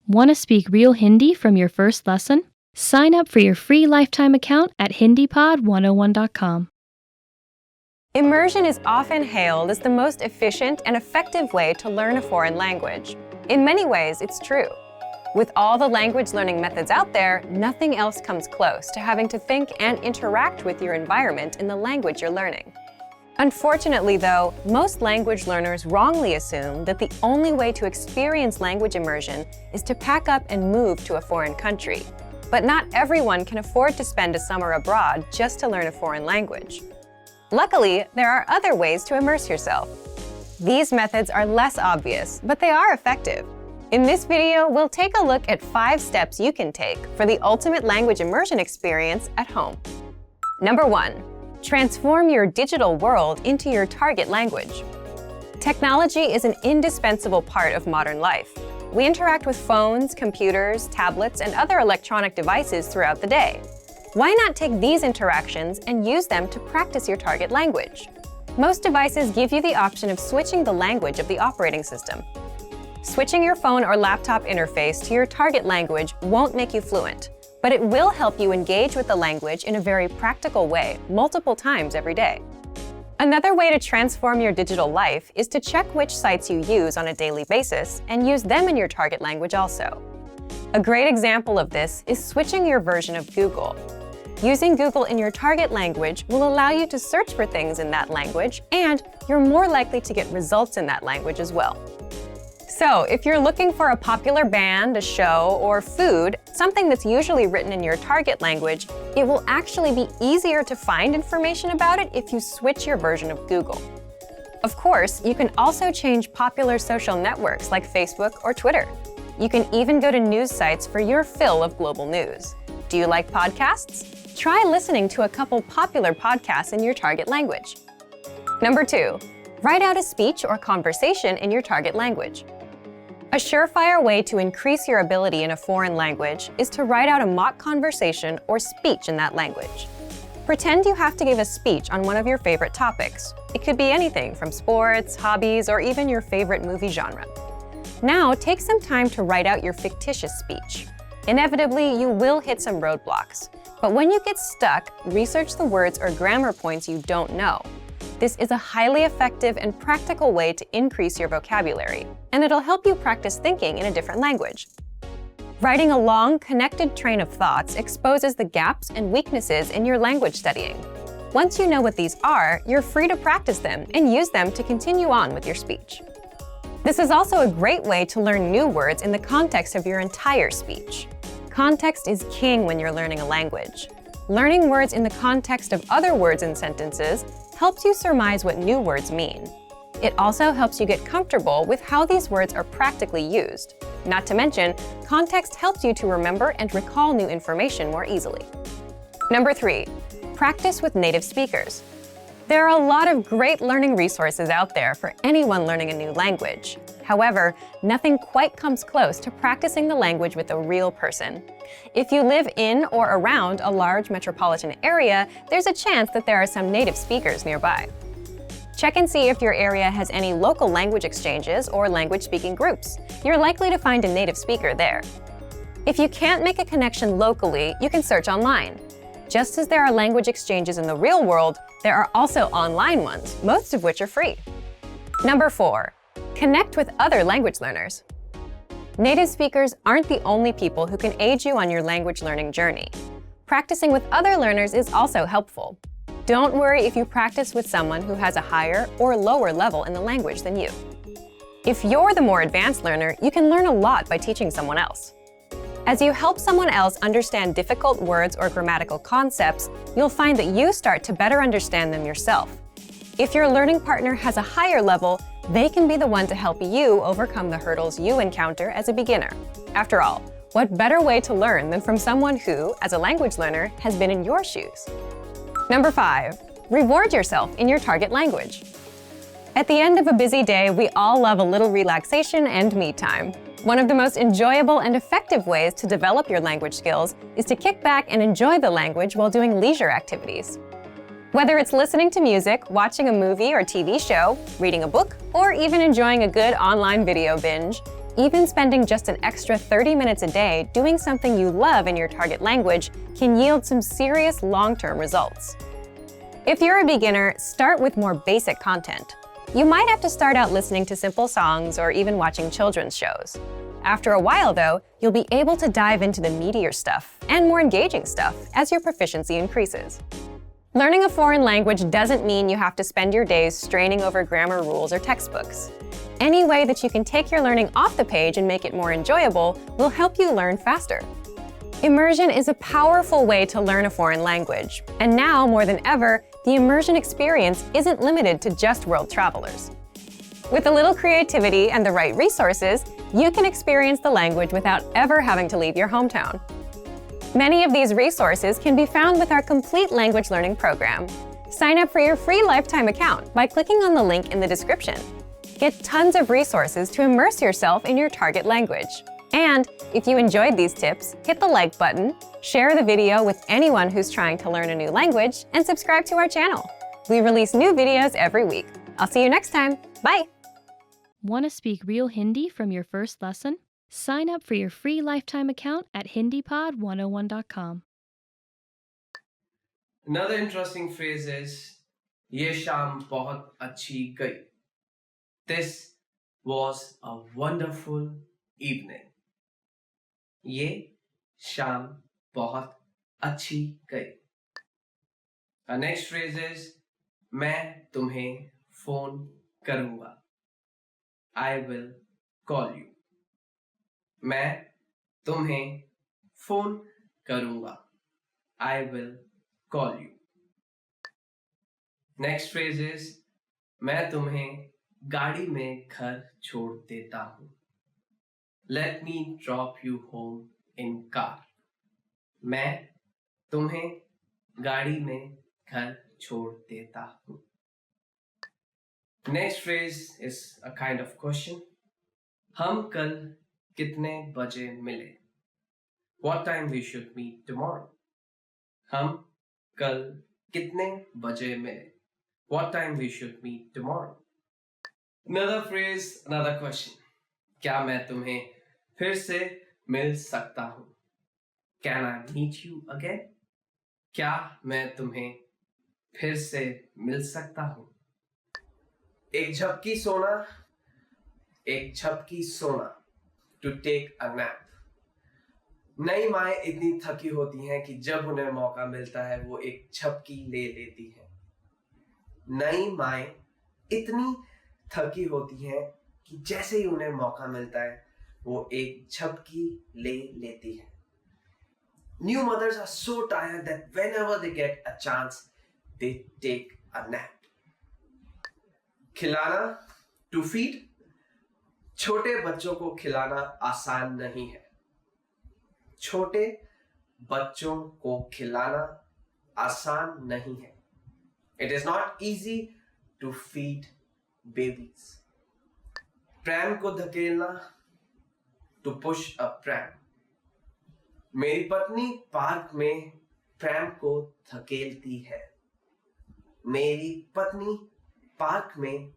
Want to speak real Hindi from your first lesson? Sign up for your free lifetime account at HindiPod101.com. Immersion is often hailed as the most efficient and effective way to learn a foreign language. In many ways, it's true. With all the language learning methods out there, nothing else comes close to having to think and interact with your environment in the language you're learning. Unfortunately, though, most language learners wrongly assume that the only way to experience language immersion is to pack up and move to a foreign country. But not everyone can afford to spend a summer abroad just to learn a foreign language. Luckily, there are other ways to immerse yourself. These methods are less obvious, but they are effective. In this video, we'll take a look at 5 steps you can take for the ultimate language immersion experience at home. Number 1. Transform your digital world into your target language. Technology is an indispensable part of modern life. We interact with phones, computers, tablets, and other electronic devices throughout the day. Why not take these interactions and use them to practice your target language? Most devices give you the option of switching the language of the operating system. Switching your phone or laptop interface to your target language won't make you fluent, but it will help you engage with the language in a very practical way multiple times every day. Another way to transform your digital life is to check which sites you use on a daily basis and use them in your target language also. A great example of this is switching your version of Google. Using Google in your target language will allow you to search for things in that language, and you're more likely to get results in that language as well. So, if you're looking for a popular band, a show, or food, something that's usually written in your target language, it will actually be easier to find information about it if you switch your version of Google. Of course, you can also change popular social networks like Facebook or Twitter. You can even go to news sites for your fill of global news. Do you like podcasts? Try listening to a couple popular podcasts in your target language. Number 2. Write out a speech or conversation in your target language. A surefire way to increase your ability in a foreign language is to write out a mock conversation or speech in that language. Pretend you have to give a speech on one of your favorite topics. It could be anything from sports, hobbies, or even your favorite movie genre. Now, take some time to write out your fictitious speech. Inevitably, you will hit some roadblocks. But when you get stuck, research the words or grammar points you don't know. This is a highly effective and practical way to increase your vocabulary, and it'll help you practice thinking in a different language. Writing a long, connected train of thoughts exposes the gaps and weaknesses in your language studying. Once you know what these are, you're free to practice them and use them to continue on with your speech. This is also a great way to learn new words in the context of your entire speech. Context is king when you're learning a language. Learning words in the context of other words and sentences helps you surmise what new words mean. It also helps you get comfortable with how these words are practically used. Not to mention, context helps you to remember and recall new information more easily. Number 3. Practice with native speakers. There are a lot of great learning resources out there for anyone learning a new language. However, nothing quite comes close to practicing the language with a real person. If you live in or around a large metropolitan area, there's a chance that there are some native speakers nearby. Check and see if your area has any local language exchanges or language-speaking groups. You're likely to find a native speaker there. If you can't make a connection locally, you can search online. Just as there are language exchanges in the real world, there are also online ones, most of which are free. Number 4. Connect with other language learners. Native speakers aren't the only people who can aid you on your language learning journey. Practicing with other learners is also helpful. Don't worry if you practice with someone who has a higher or lower level in the language than you. If you're the more advanced learner, you can learn a lot by teaching someone else. As you help someone else understand difficult words or grammatical concepts, you'll find that you start to better understand them yourself. If your learning partner has a higher level, they can be the one to help you overcome the hurdles you encounter as a beginner. After all, what better way to learn than from someone who, as a language learner, has been in your shoes? Number 5. Reward yourself in your target language. At the end of a busy day, we all love a little relaxation and me time. One of the most enjoyable and effective ways to develop your language skills is to kick back and enjoy the language while doing leisure activities. Whether it's listening to music, watching a movie or TV show, reading a book, or even enjoying a good online video binge, Even spending just an extra 30 minutes a day doing something you love in your target language can yield some serious long-term results. If you're a beginner, start with more basic content. You might have to start out listening to simple songs or even watching children's shows. After a while, though, you'll be able to dive into the meatier stuff and more engaging stuff as your proficiency increases. Learning a foreign language doesn't mean you have to spend your days straining over grammar rules or textbooks. Any way that you can take your learning off the page and make it more enjoyable will help you learn faster. Immersion is a powerful way to learn a foreign language, and now more than ever, the immersion experience isn't limited to just world travelers. With a little creativity and the right resources, you can experience the language without ever having to leave your hometown. Many of these resources can be found with our complete language learning program. Sign up for your free lifetime account by clicking on the link in the description. Get tons of resources to immerse yourself in your target language. And if you enjoyed these tips, hit the like button, share the video with anyone who's trying to learn a new language, and subscribe to our channel. We release new videos every week. I'll see you next time. Bye! Want to speak real Hindi from your first lesson? Sign up for your free lifetime account at HindiPod101.com. Another interesting phrase is ये शाम बहुत अच्छी गई. This was a wonderful evening. ये शाम बहुत अच्छी गई. Our next phrase is मैं तुम्हें फोन करूंगा. I will call you. मैं तुम्हें फोन करूंगा. I will call you. Next phrase is मैं तुम्हें गाड़ी में घर छोड़ देता हूं. Let me drop you home in car. मैं तुम्हें गाड़ी में घर छोड़ देता हूं. Next phrase is a kind of question. हम कल कितने बजे मिले? What time we should meet tomorrow? हम कल कितने बजे मिले? What time we should meet tomorrow? Another phrase, another question. क्या मैं तुम्हें फिर से मिल सकता हूं? Can I meet you again? क्या मैं तुम्हें फिर से मिल सकता हूं? एक झपकी सोना, एक झपकी सोना. To take a nap. नई माएँ इतनी थकी होती हैं कि जब उन्हें मौका मिलता है वो एक झपकी ले लेती हैं. नई माएँ इतनी थकी होती हैं कि जैसे ही उन्हें मौका मिलता है वो एक झपकी ले लेती हैं. New mothers are so tired that whenever they get a chance, they take a nap. खिलाना, to feed. छोटे बच्चों को खिलाना आसान नहीं है. छोटे बच्चों को खिलाना आसान नहीं है. It is not easy to feed babies. Pram को धकेलना, to push a pram. मेरी पत्नी पार्क में प्रैम को धकेलती है. मेरी पत्नी पार्क में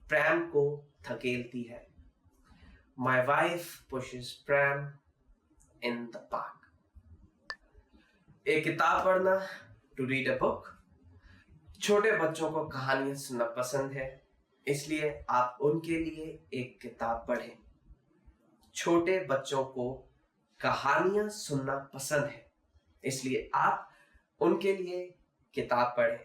प्रैम को धकेलती है. My wife pushes pram in the park. एक किताब पढ़ना, to read a book. छोटे बच्चों को कहानियां सुनना पसंद है, इसलिए आप उनके लिए एक किताब पढ़ें. छोटे बच्चों को कहानियां सुनना पसंद है, इसलिए आप उनके लिए किताब पढ़ें.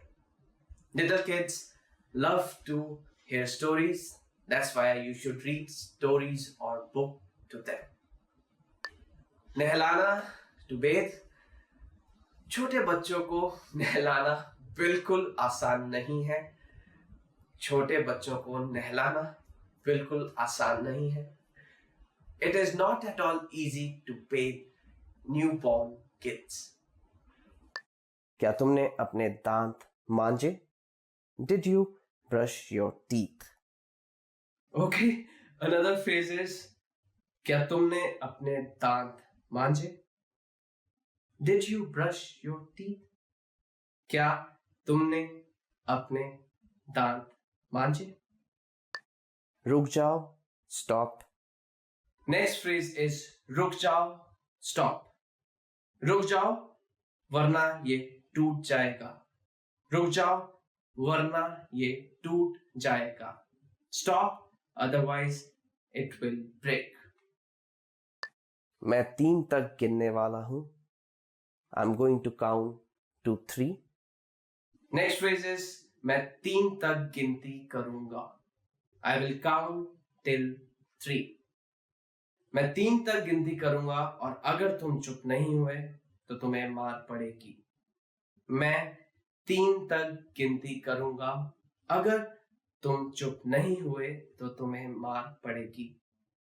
Little kids love to hear stories. That's why you should read stories or book to them. नहलाना, to bathe. छोटे बच्चों को नहलाना बिल्कुल आसान नहीं है. छोटे बच्चों को नहलाना बिल्कुल आसान नहीं है. It is not at all easy to bathe newborn kids. क्या तुमने अपने दांत मांजे? Did you brush your teeth? Okay, another phrase is क्या तुमने अपने दांत मांजे? Did you brush your teeth? क्या तुमने अपने दांत मांजे? रुक जाओ, stop. Next phrase is रुक जाओ, stop. रुक जाओ वरना ये टूट जाएगा. रुक जाओ वरना ये टूट जाएगा. Stop, otherwise it will break. मैं 3 तक गिनने वाला हूं. I'm going to count to 3. Next phrase is मैं 3 तक गिनती करूंगा. I will count till 3. मैं 3 तक गिनती करूंगा और अगर तुम चुप नहीं हुए तो तुम्हें मार पड़ेगी. मैं 3 तक गिनती करूंगा, अगर तुम चुप नहीं हुए तो तुम्हें मार पड़ेगी.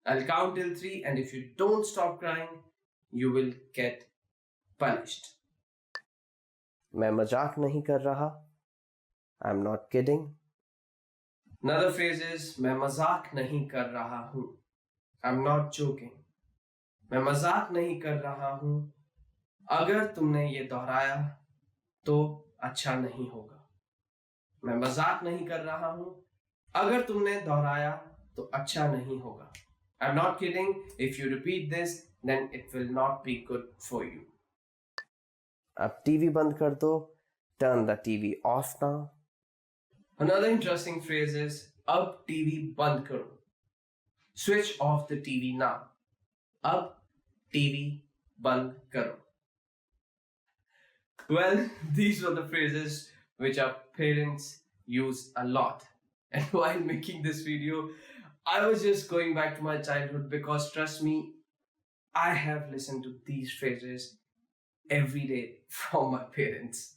I'll count till 3 and if you don't stop crying, you will get punished. मैं मजाक नहीं कर रहा. I'm not kidding. Another phrase is मैं मजाक नहीं कर रहा हूं. I'm not joking. मैं मजाक नहीं कर रहा हूं. अगर तुमने ये दोहराया तो अच्छा नहीं होगा. मैं मजाक नहीं कर रहा हूं. अगर तुमने दोहराया तो अच्छा नहीं होगा. I'm not kidding. If you repeat this, then it will not be good for you. अब टीवी बंद कर दो. Turn the TV off now. Another interesting phrase is अब टीवी बंद करो. Switch off the TV now. अब TV बंद करो. Well, these were the phrases which our parents use a lot. And while making this video, I was just going back to my childhood because trust me, I have listened to these phrases every day from my parents.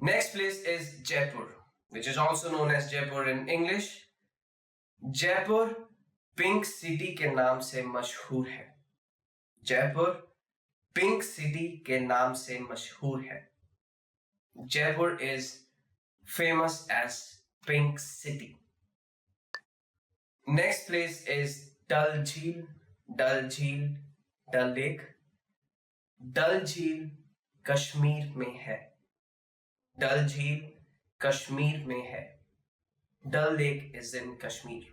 Next place is Jaipur, which is also known as Jaipur in English. Jaipur pink city के नाम से मशहूर है. Jaipur pink city के नाम से मशहूर है. Jaipur is famous as Pink City. Next place is Dal Jheel, Dal Jheel, Dal Lake. Dal Jheel Kashmir में है. Dal Jheel कश्मीर में है. Dal Lake is in Kashmir.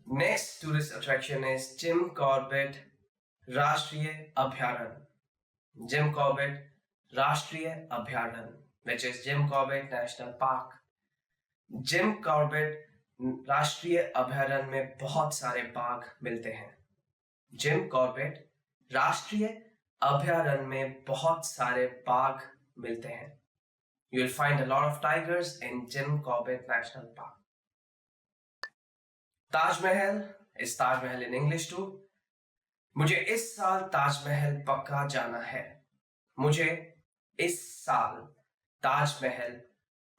Next tourist attraction is Jim Corbett राष्ट्रीय अभयारण्य. Jim Corbett राष्ट्रीय अभयारण्य, which is Jim Corbett National Park. Jim Corbett राष्ट्रीय अभयारण्य में बहुत सारे बाघ मिलते हैं. Jim Corbett राष्ट्रीय अभयारण्य में बहुत सारे बाघ मिलते हैं. You will find a lot of tigers in Jim Corbett National Park. Taj Mahal is Taj Mahal in English too. मुझे इस साल ताजमहल पक्का जाना है. मुझे इस साल ताजमहल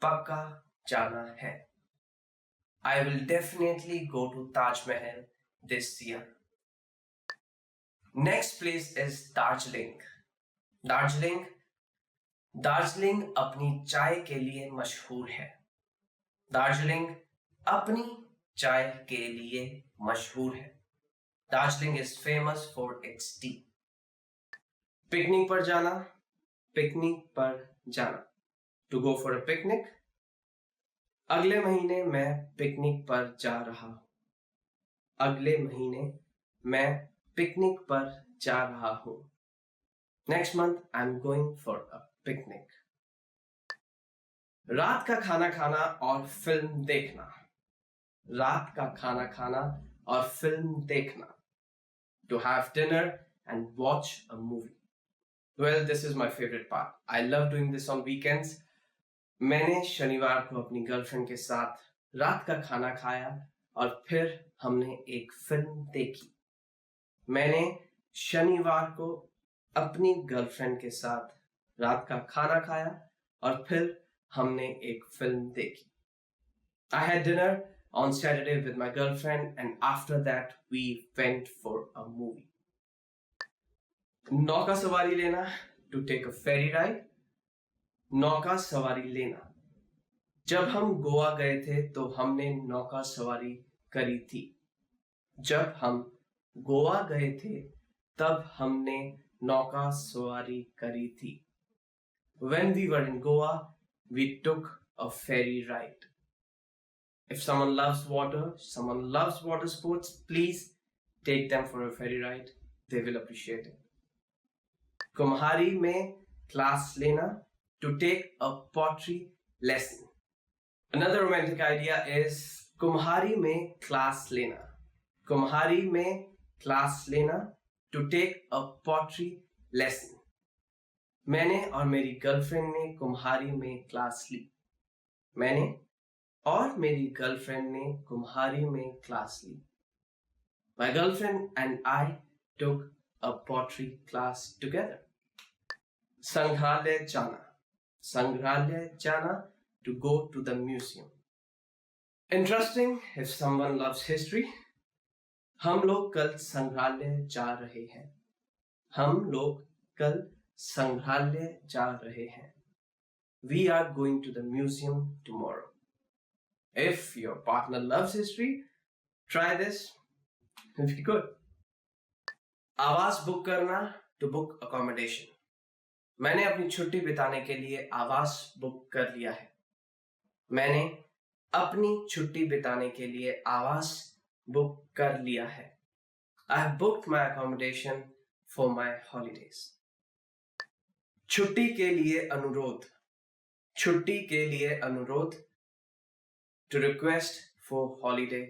पक्का जाना है. I will definitely go to Taj Mahal this year. Next place is Darjeeling. Darjeeling. Darjeeling अपनी चाय के लिए मशहूर है. दार्जिलिंग अपनी चाय के लिए मशहूर है. Darjeeling is famous for its tea. Picnic पर जाना. पिकनिक पर जाना. To go for a picnic. अगले महीने मैं पिकनिक पर जा रहा हूं. अगले महीने मैं पिकनिक पर जा रहा हूं. Next month I'm going for a picnic. रात का खाना खाना और फिल्म देखना. रात का खाना खाना और फिल्म देखना. To have dinner and watch a movie. Well, this is my favorite part. I love doing this on weekends. मैंने शनिवार को अपनी गर्लफ्रेंड के साथ रात का खाना खाया और फिर हमने एक फिल्म देखी. मैंने शनिवार को अपनी गर्लफ्रेंड के साथ रात का खाना खाया और फिर हमने एक फिल्म देखी. I had dinner on Saturday with my girlfriend and after that we went for a movie. नौका सवारी लेना. To take a ferry ride. नौका सवारी लेना. जब हम गोवा गए थे तो हमने नौका सवारी करी थी. जब हम गोवा गए थे तब हमने नौका सवारी करी थी. When we were in Goa, we took a ferry ride. If someone loves water sports, please take them for a ferry ride. They will appreciate it. कुम्हारी में class लेना, to take a pottery lesson. Another romantic idea is कुम्हारी में class लेना. कुम्हारी में class लेना, to take a pottery lesson. मैंने और मेरी girlfriend ने कुम्हारी में क्लास ली. मैंने और मेरी गर्लफ्रेंड ने कुम्हारी में क्लास ली. My girlfriend and I took a pottery class together. संग्रहालय जाना. संग्रहालय जाना, to go to the museum. Interesting if someone loves history. हम लोग कल संग्रहालय जा रहे हैं. हम लोग कल संग्रहालय जा रहे हैं. We are going to the museum tomorrow. If your partner loves history, try this. It'll be good. आवास बुक करना, to book accommodation. मैंने अपनी छुट्टी बिताने के लिए आवास बुक कर लिया है. मैंने अपनी छुट्टी बिताने के लिए आवास बुक कर लिया है. I have booked my accommodation for my holidays. छुट्टी के लिए अनुरोध. छुट्टी के लिए अनुरोध, to request for holiday.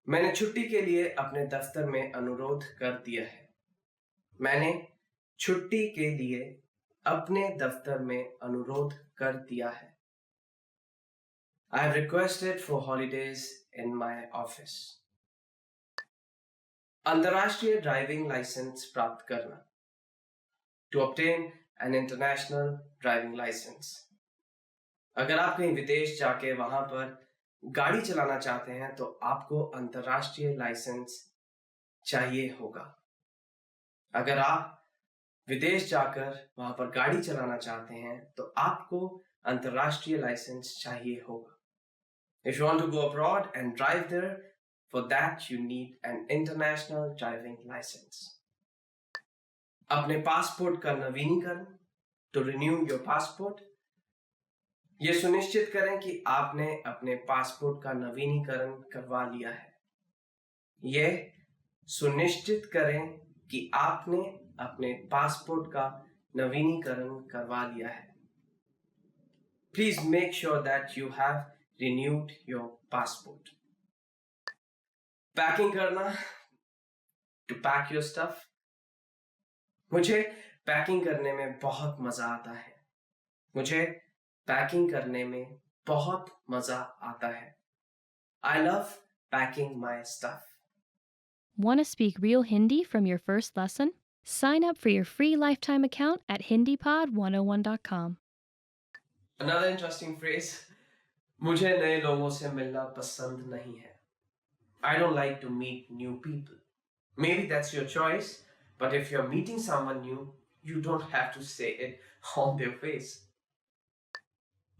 मैंने छुट्टी के लिए अपने दफ्तर में अनुरोध कर दिया है. मैंने छुट्टी के लिए अपने दफ्तर में अनुरोध कर दिया है. I have requested for holidays in my office. अंतर्राष्ट्रीय ड्राइविंग लाइसेंस प्राप्त करना, to obtain an international driving license. अगर आप कहीं विदेश जाके वहां पर गाड़ी चलाना चाहते हैं तो आपको अंतर्राष्ट्रीय लाइसेंस चाहिए होगा. अगर आप विदेश जाकर वहां पर गाड़ी चलाना चाहते हैं तो आपको अंतर्राष्ट्रीय लाइसेंस चाहिए होगा. If you want to go abroad and drive there, for that you need an international driving license. अपने पासपोर्ट का नवीनीकरण, to renew your passport. ये सुनिश्चित करें कि आपने अपने पासपोर्ट का नवीनीकरण करवा लिया है. यह सुनिश्चित करें कि आपने अपने पासपोर्ट का नवीनीकरण करवा लिया है. Please make sure that you have renewed your passport. Packing करना, to pack your stuff. मुझे पैकिंग करने में बहुत मजा आता है. मुझे पैकिंग करने में बहुत मजा आता है. I love packing my stuff. Want to speak real Hindi from your first lesson? Sign up for your free lifetime account at HindiPod101.com. Another interesting phrase, मुझे नए लोगों से मिलना पसंद नहीं है. I don't like to meet new people. Maybe that's your choice, but if you're meeting someone new, you don't have to say it on their face.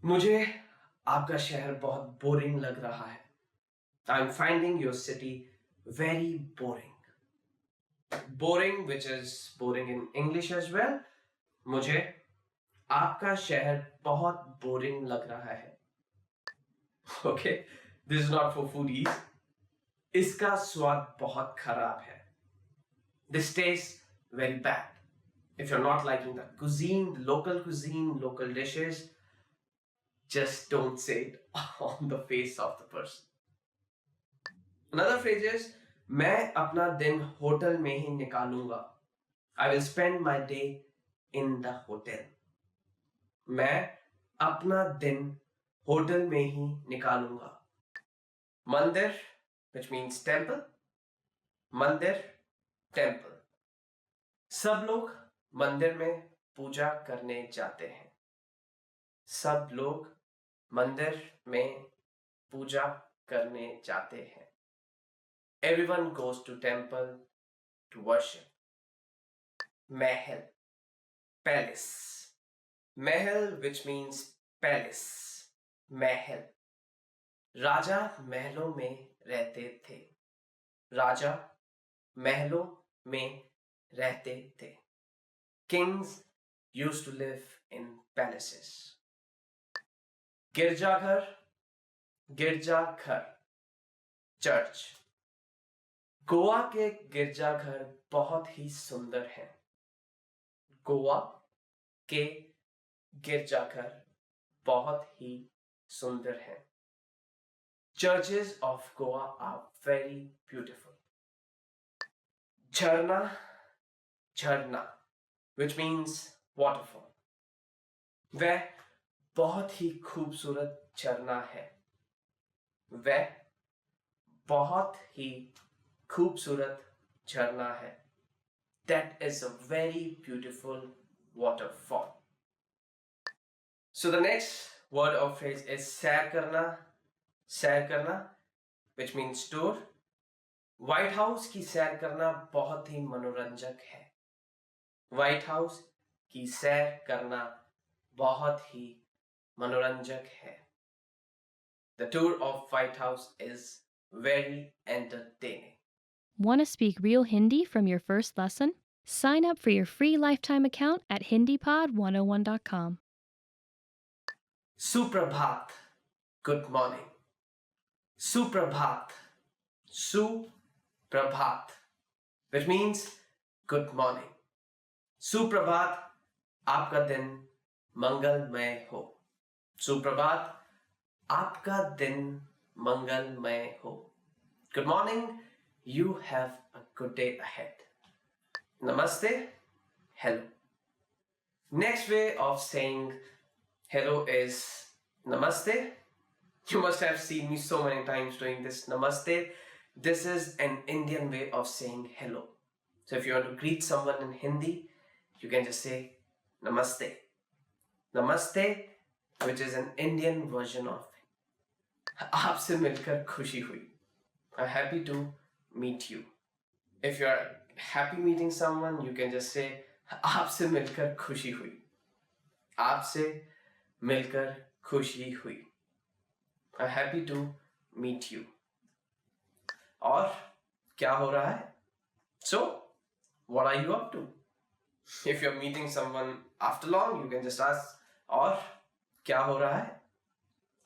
मुझे आपका शहर बहुत बोरिंग लग रहा है. I'm finding your city very boring. Boring, which is boring in English as well. मुझे आपका शहर बहुत बोरिंग लग रहा है. Okay, this is not for foodies. इसका स्वाद बहुत खराब है. This tastes very bad. If you're not liking the cuisine, the local dishes, just don't say it on the face of the person. Another phrase is, मैं अपना दिन hotel में ही निकालूंगा. I will spend my day in the hotel. मैं अपना दिन hotel में ही निकालूंगा. मंदिर, which means temple. मंदिर, temple. सब लोग मंदिर में पूजा करने जाते हैं. सब लोग मंदिर में पूजा करने जाते हैं. Everyone goes to temple to worship. Mahal, palace. Mahal, which means palace. Mahal. राजा महलों में रहते थे. राजा महलों में रहते थे. Kings used to live in palaces. गिरजाघर, गिरजाघर, चर्च। गोवा के गिरजाघर बहुत ही सुंदर हैं। गोवा के गिरजाघर बहुत ही सुंदर हैं। Churches of Goa are very beautiful. झरना, झरना, which means waterfall. वह बहुत ही खूबसूरत झरना है। वह बहुत ही खूबसूरत झरना है। That is a very beautiful waterfall. So the next word or phrase is सैर करना, which means tour. White house की सैर करना बहुत ही मनोरंजक है। व्हाइट हाउस की सैर करना बहुत ही मनोरंजक है। The tour of White House is very entertaining. Want to speak real Hindi from your first lesson? Sign up for your free lifetime account at HindiPod101.com. सुप्रभात, good morning. सुप्रभात, सुप्रभात, which means good morning. सुप्रभात, आपका दिन मंगलमय हो। सुप्रभात, आपका दिन मंगलमय हो। Good morning, you have a good day ahead. Namaste, hello. Next way of saying hello is namaste. You must have seen me so many times doing this namaste. This is an Indian way of saying hello. So if you want to greet someone in Hindi, you can just say namaste. Namaste, which is an Indian version of आपसे मिलकर खुशी हुई. I'm happy to meet you. If you are happy meeting someone, you can just say आपसे मिलकर खुशी हुई. आपसे मिलकर खुशी हुई. I'm happy to meet you. और क्या हो रहा है? So, what are you up to? If you're meeting someone after long, you can just ask और क्या हो रहा है?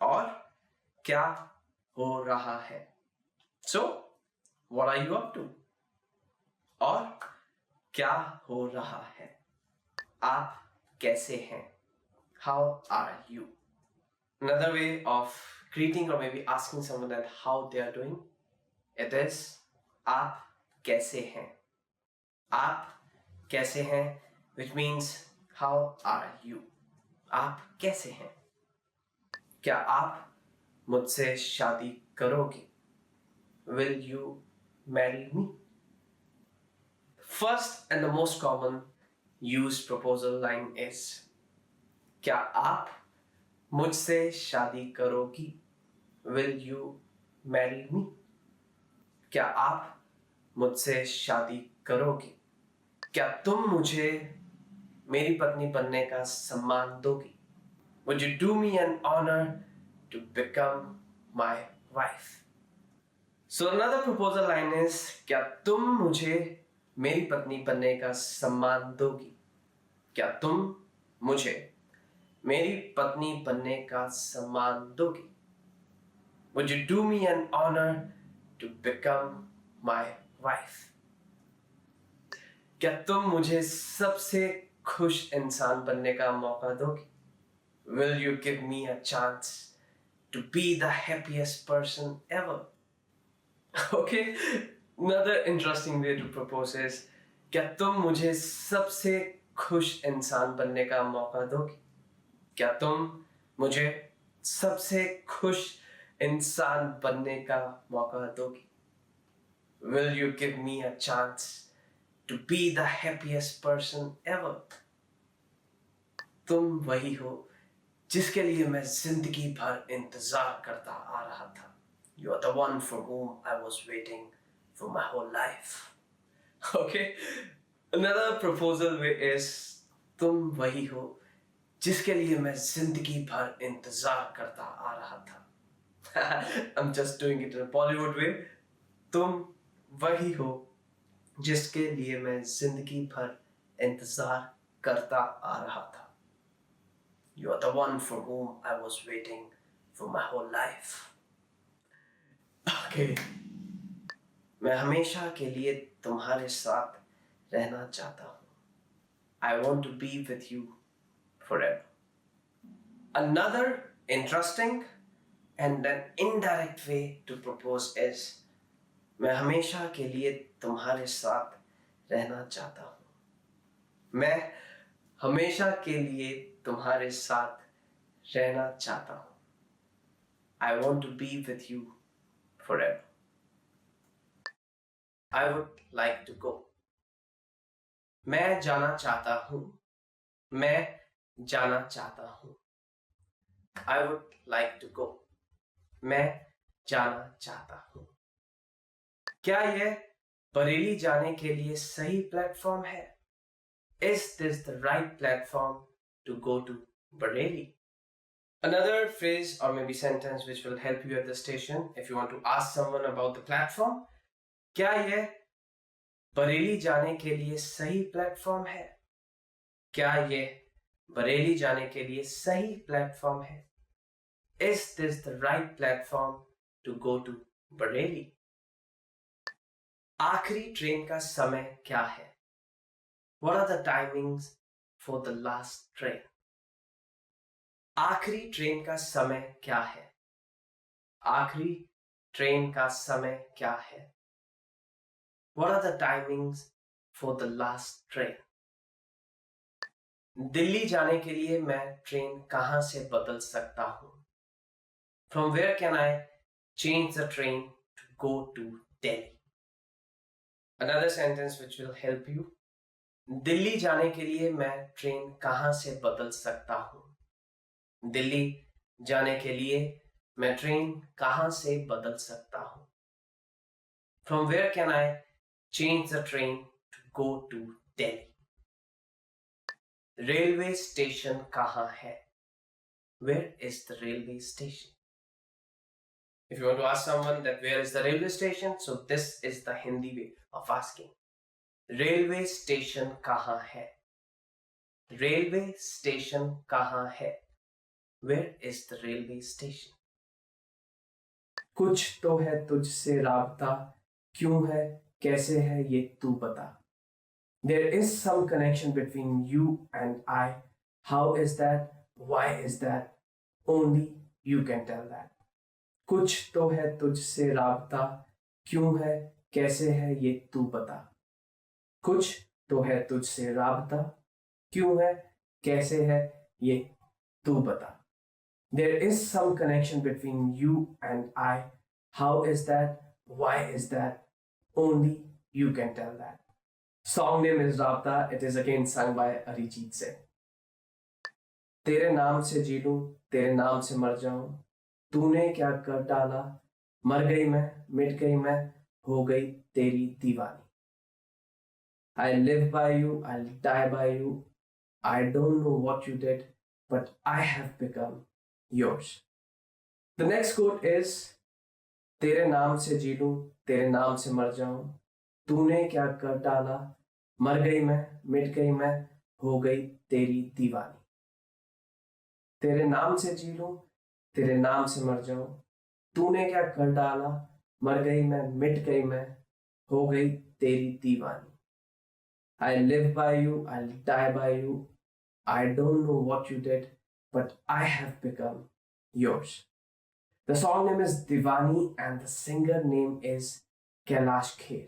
और क्या हो रहा है? So, what are you up to? और क्या हो रहा है? आप कैसे हैं? How are you? Another way of greeting or maybe asking someone that how they are doing, it is आप कैसे हैं? आप कैसे हैं? Which means how are you? आप कैसे हैं? क्या आप मुझसे शादी करोगे? Will you marry me? First and the most common used proposal line is क्या आप मुझसे शादी करोगी? Will you marry me? क्या आप मुझसे शादी करोगी? क्या तुम मुझे मेरी पत्नी बनने का सम्मान दोगी? Would you do me an honor to become my wife? So another proposal line is क्या तुम मुझे मेरी पत्नी बनने का सम्मान दोगी? क्या तुम मुझे मेरी पत्नी बनने का सम्मान दोगी? Would you do me an honor to become my wife? क्या तुम मुझे सबसे खुश इंसान बनने का मौका दोगी? Will you give me a chance to be the happiest person ever? Okay, another interesting way to propose is क्या तुम मुझे सबसे खुश इंसान बनने का मौका दोगी? क्या तुम मुझे सबसे खुश इंसान बनने का मौका दोगी? Will you give me a chance to be the happiest person ever? तुम वही हो जिसके लिए मैं जिंदगी भर इंतजार करता आ रहा था. You are the one for whom I was waiting for my whole life. Okay, another proposal way is तुम वही हो जिसके लिए मैं जिंदगी भर इंतजार करता आ रहा था. I'm just doing it in a Bollywood way. तुम वही हो जिसके लिए मैं जिंदगी भर इंतजार करता आ रहा था. You are the one for whom I was waiting for my whole life. आगे। मैं हमेशा के लिए तुम्हारे साथ रहना चाहता हूँ। I want to be with you forever. Another interesting and an indirect way to propose is मैं हमेशा के लिए तुम्हारे साथ रहना चाहता हूँ। मैं हमेशा के लिए तुम्हारे साथ रहना चाहता हूँ। I want to be with you forever. I would like to go. मैं जाना चाहता हूँ। मैं जाना चाहता हूँ। I would like to go. मैं जाना चाहता हूँ। क्या यह बरेली जाने के लिए सही प्लेटफॉर्म है? Is this the right platform to go to Bareilly? Another phrase or maybe sentence which will help you at the station if you want to ask someone about the platform. क्या यह बरेली जाने के लिए सही platform है? क्या यह बरेली जाने के लिए सही प्लेटफॉर्म है? Is this the right platform to go to Bareilly? आखिरी ट्रेन का समय क्या है? What are the timings for the last train? आखिरी ट्रेन का समय क्या है? आखिरी ट्रेन का समय क्या है? What are the timings for the last train? Delhi जाने के लिए मैं ट्रेन कहां से बदल सकता हूं? From where can I change the train to go to Delhi? Another sentence which will help you. Delhi जाने के लिए मैं ट्रेन कहां से बदल सकता हूं? दिल्ली जाने के लिए मैं ट्रेन कहां से बदल सकता हूं? From where can I change the train to go to Delhi? Railway station कहां है? Where is the railway station? If you want to ask someone that where is the railway station, so this is the Hindi way of asking. Railway station कहां है? Railway station कहां है? Where is the railway station? कुछ तो है तुझसे राबता, क्यों है, कैसे है ये तू बता. There is some connection between you and I. How is that? Why is that? Only you can tell that. कुछ तो है तुझसे राबता, क्यों है, कैसे है ये तू बता. कुछ तो है तुझसे राबता, क्यों है, कैसे है ये तू बता. There is some connection between you and I. How is that? Why is that? Only you can tell that. Song name is Rabta. It is again sung by Arijit Singh. तेरे नाम से जी लूं, तेरे नाम से मर जाऊं, तूने क्या कर डाला, मर गई मैं, मिट गई मैं, हो गई तेरी दीवानी. I live by you, I'll die by you. I don't know what you did, but I have become yours. The next quote is, तेरे नाम से जी लूं, तेरे नाम से मर जाऊं, तूने क्या कर डाला, मर गई मैं, मिट गई मैं, हो गई तेरी दीवानी. तेरे नाम से जी लूं, तेरे नाम से मर जाऊं, तूने क्या कर डाला, मर गई मैं, मिट गई मैं, हो गई तेरी दीवानी. I live by you, I'll die by you. I don't know what you did, but I have become yours. The song name is Diwani and the singer name is Kailash Kher.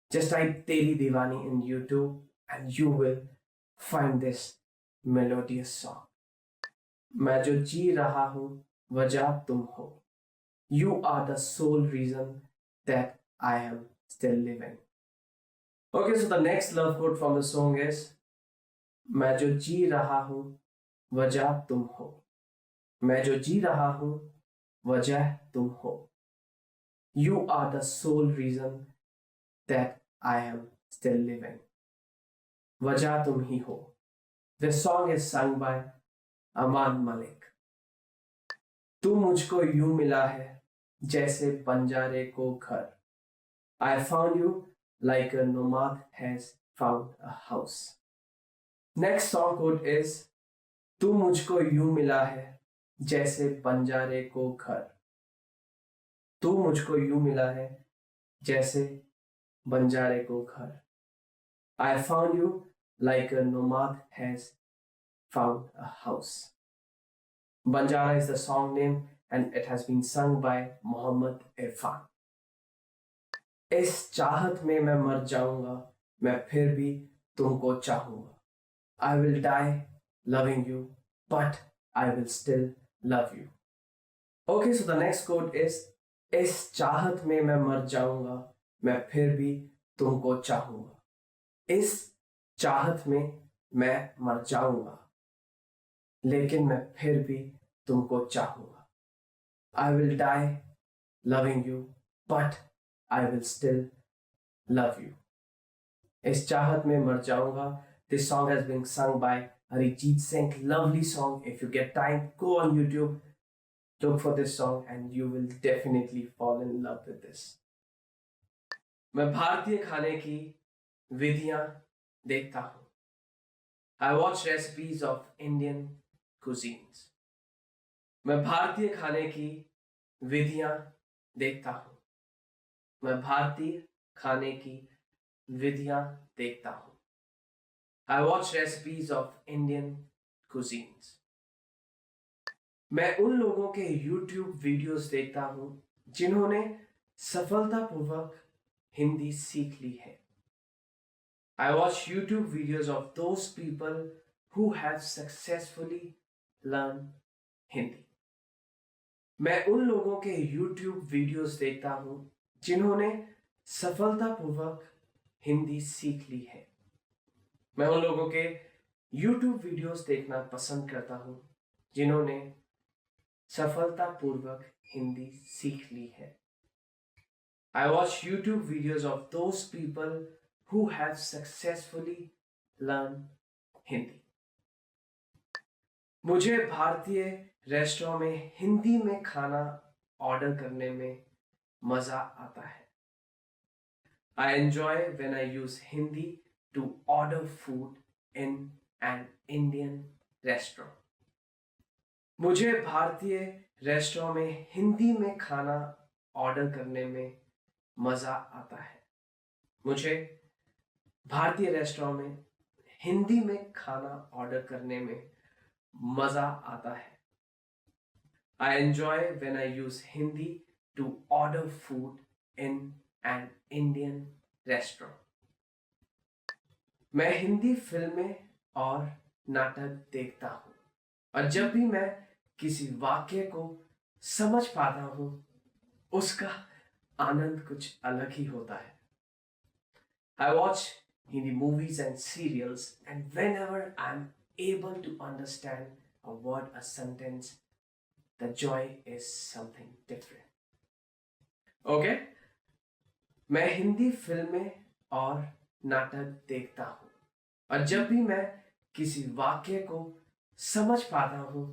Just type Teri Diwani in YouTube and you will find this melodious song. मैं जो जी रहा हूँ वजह तुम हो. You are the sole reason that I am still living. Okay, so the next love quote from the song is, मैं जो जी रहा हूँ वजह तुम हो. मैं जो जी रहा हूँ वजह तुम हो. You are the sole reason that I am still living. वजह तुम ही हो. This song is sung by Aman Malik. तू मुझको यूं मिला है जैसे बंजारे को घर. I found you like a nomad has found a house. Next song quote is, तू मुझको यूं मिला है जैसे बंजारे को घर. तू मुझको यूं मिला है जैसे बंजारे को घर. I found you like a nomad has found a house. Banjara is the song name and it has been sung by Mohammed Irfan. इस चाहत में मैं मर जाऊंगा, मैं फिर भी तुमको चाहूंगा. I will die loving you, but I will still love you. Okay, so the next quote is इस चाहत में मैं मर जाऊंगा, मैं फिर भी तुमको चाहूंगा. इस चाहत में मैं मर जाऊंगा, लेकिन मैं फिर भी तुमको चाहूंगा. I will die loving you, but I will still love you. इस चाहत में मर जाऊंगा. This song has been sung by Arijit Singh. Lovely song. If you get time, go on YouTube, look for this song, and you will definitely fall in love with this. मैं भारतीय खाने की विधियां देखता हूं. I watch recipes of Indian cuisines. मैं भारतीय खाने की विधियां देखता हूं. मैं भारतीय खाने की विधियां देखता हूं. I watch recipes of Indian cuisines. मैं उन लोगों के YouTube वीडियोस देखता हूं जिन्होंने सफलतापूर्वक हिंदी सीख ली है. I watch YouTube videos of those people who have successfully learned Hindi. मैं उन लोगों के YouTube वीडियोस देखता हूं जिन्होंने सफलतापूर्वक हिंदी सीख ली है. मैं उन लोगों के YouTube वीडियोस देखना पसंद करता हूं जिन्होंने सफलतापूर्वक हिंदी सीख ली है. I watch YouTube videos of those people who have successfully learned Hindi. मुझे भारतीय रेस्टोरेंट में हिंदी में खाना ऑर्डर करने में मजा आता है. I enjoy when I use Hindi to order food in an Indian restaurant. मुझे भारतीय रेस्टोरेंट में हिंदी में खाना ऑर्डर करने में मजा आता है. मुझे भारतीय रेस्टोरेंट में हिंदी में खाना ऑर्डर करने में मजा आता है. I enjoy when I use Hindi to order food in an Indian restaurant. मैं हिंदी फिल्में और नाटक देखता हूं और जब भी मैं किसी वाक्य को समझ पाता हूं उसका आनंद कुछ अलग ही होता है. I watch Hindi movies and serials, and whenever I'm able to understand a word, a sentence, the joy is something different. Okay? मैं हिंदी फिल्में और नाटक देखता हूं और जब भी मैं किसी वाक्य को समझ पाता हूं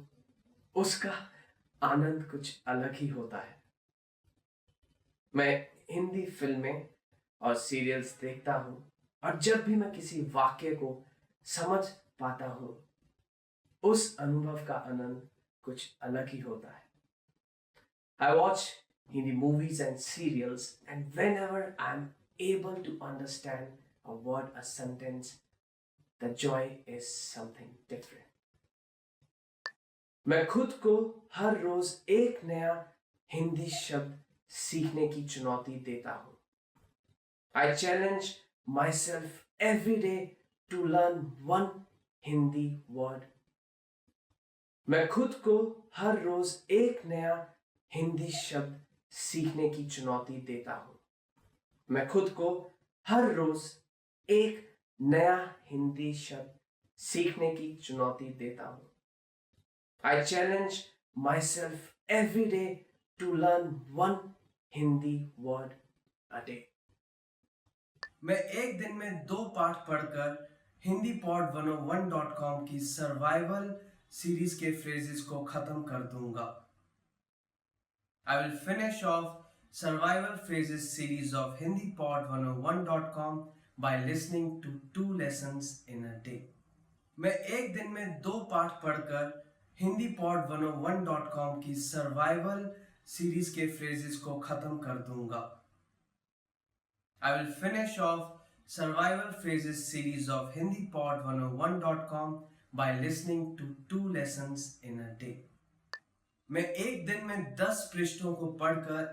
उसका आनंद कुछ अलग ही होता है. मैं हिंदी फिल्में और सीरियल्स देखता हूं और जब भी मैं किसी वाक्य को समझ पाता हूं उस अनुभव का आनंद कुछ अलग ही होता है. I watch Hindi movies and serials, and whenever I'm able to understand a word, a sentence, the joy is something different. मैं खुद को हर रोज एक नया हिंदी शब्द सीखने की चुनौती देता हूं. I challenge myself every day to learn one Hindi word. मैं खुद को हर रोज एक नया हिंदी शब्द सीखने की चुनौती देता हूं. मैं खुद को हर रोज एक नया हिंदी शब्द सीखने की चुनौती देता हूं. I challenge myself every day to learn one Hindi word a day. मैं एक दिन में 2 पाठ पढ़कर HindiPod101.com की सर्वाइवल सीरीज के फ्रेजेस को खत्म कर दूंगा. I will finish off survival phrases series of HindiPod101.com by listening to 2 lessons in a day. मैं एक दिन में 2 पाठ पढ़कर HindiPod101.com की सर्वाइवल सीरीज के फ्रेजेस को खत्म कर दूंगा। I will finish off survival phrases series of HindiPod101.com by listening to 2 lessons in a day. मैं एक दिन में 10 पृष्ठों को पढ़कर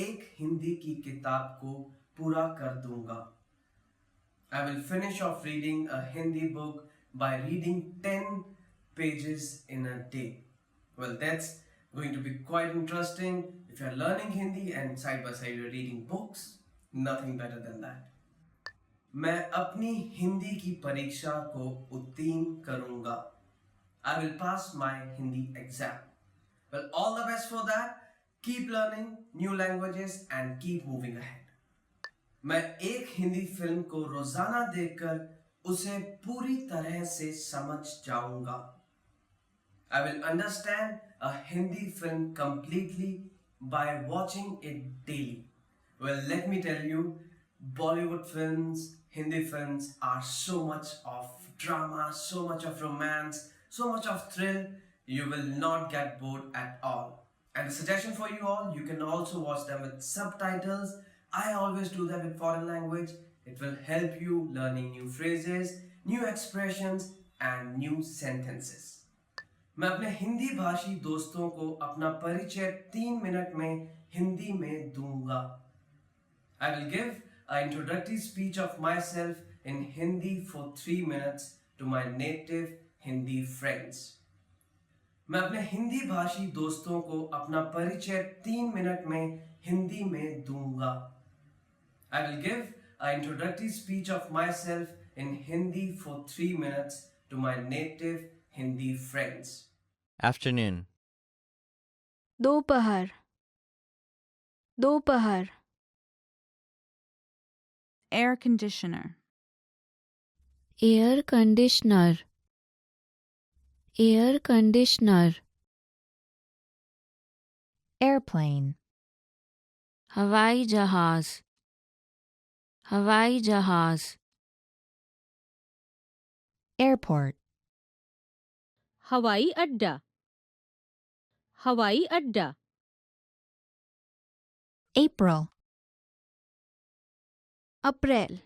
एक हिंदी की किताब को पूरा कर दूंगा। I will finish off reading a Hindi book by reading 10 pages in a day. Well, that's going to be quite interesting. If you're learning Hindi and side by side you're reading books, nothing better than that. मैं अपनी हिंदी की परीक्षा को उत्तीर्ण करूंगा। I will pass my Hindi exam. Well, all the best for that. Keep learning new languages and keep moving ahead. मैं एक Hindi film को रोजाना देखकर उसे पूरी तरह से समझ जाऊंगा। I will understand a Hindi film completely by watching it daily. Well, let me tell you, Bollywood films, Hindi films are so much of drama, so much of romance, so much of thrill, you will not get bored at all. And a suggestion for you all, you can also watch them with subtitles. I always do that with foreign language. It will help you learning new phrases, new expressions and new sentences. मैं अपने हिंदी भाषी दोस्तों को अपना परिचय 3 minute में हिंदी में दूंगा। I will give an introductory speech of myself in Hindi for 3 minutes to my native Hindi friends. मैं अपने हिंदी भाषी दोस्तों को अपना परिचय 3 मिनट में हिंदी में दूंगा। I will give an introductory speech of myself in Hindi for 3 minutes to my native Hindi friends. Afternoon. दोपहर दोपहर Air conditioner. Air conditioner air conditioner Airplane. हवाई जहाज हवाई जहाज Airport. हवाई अड्डा हवाई अड्डा April. अप्रैल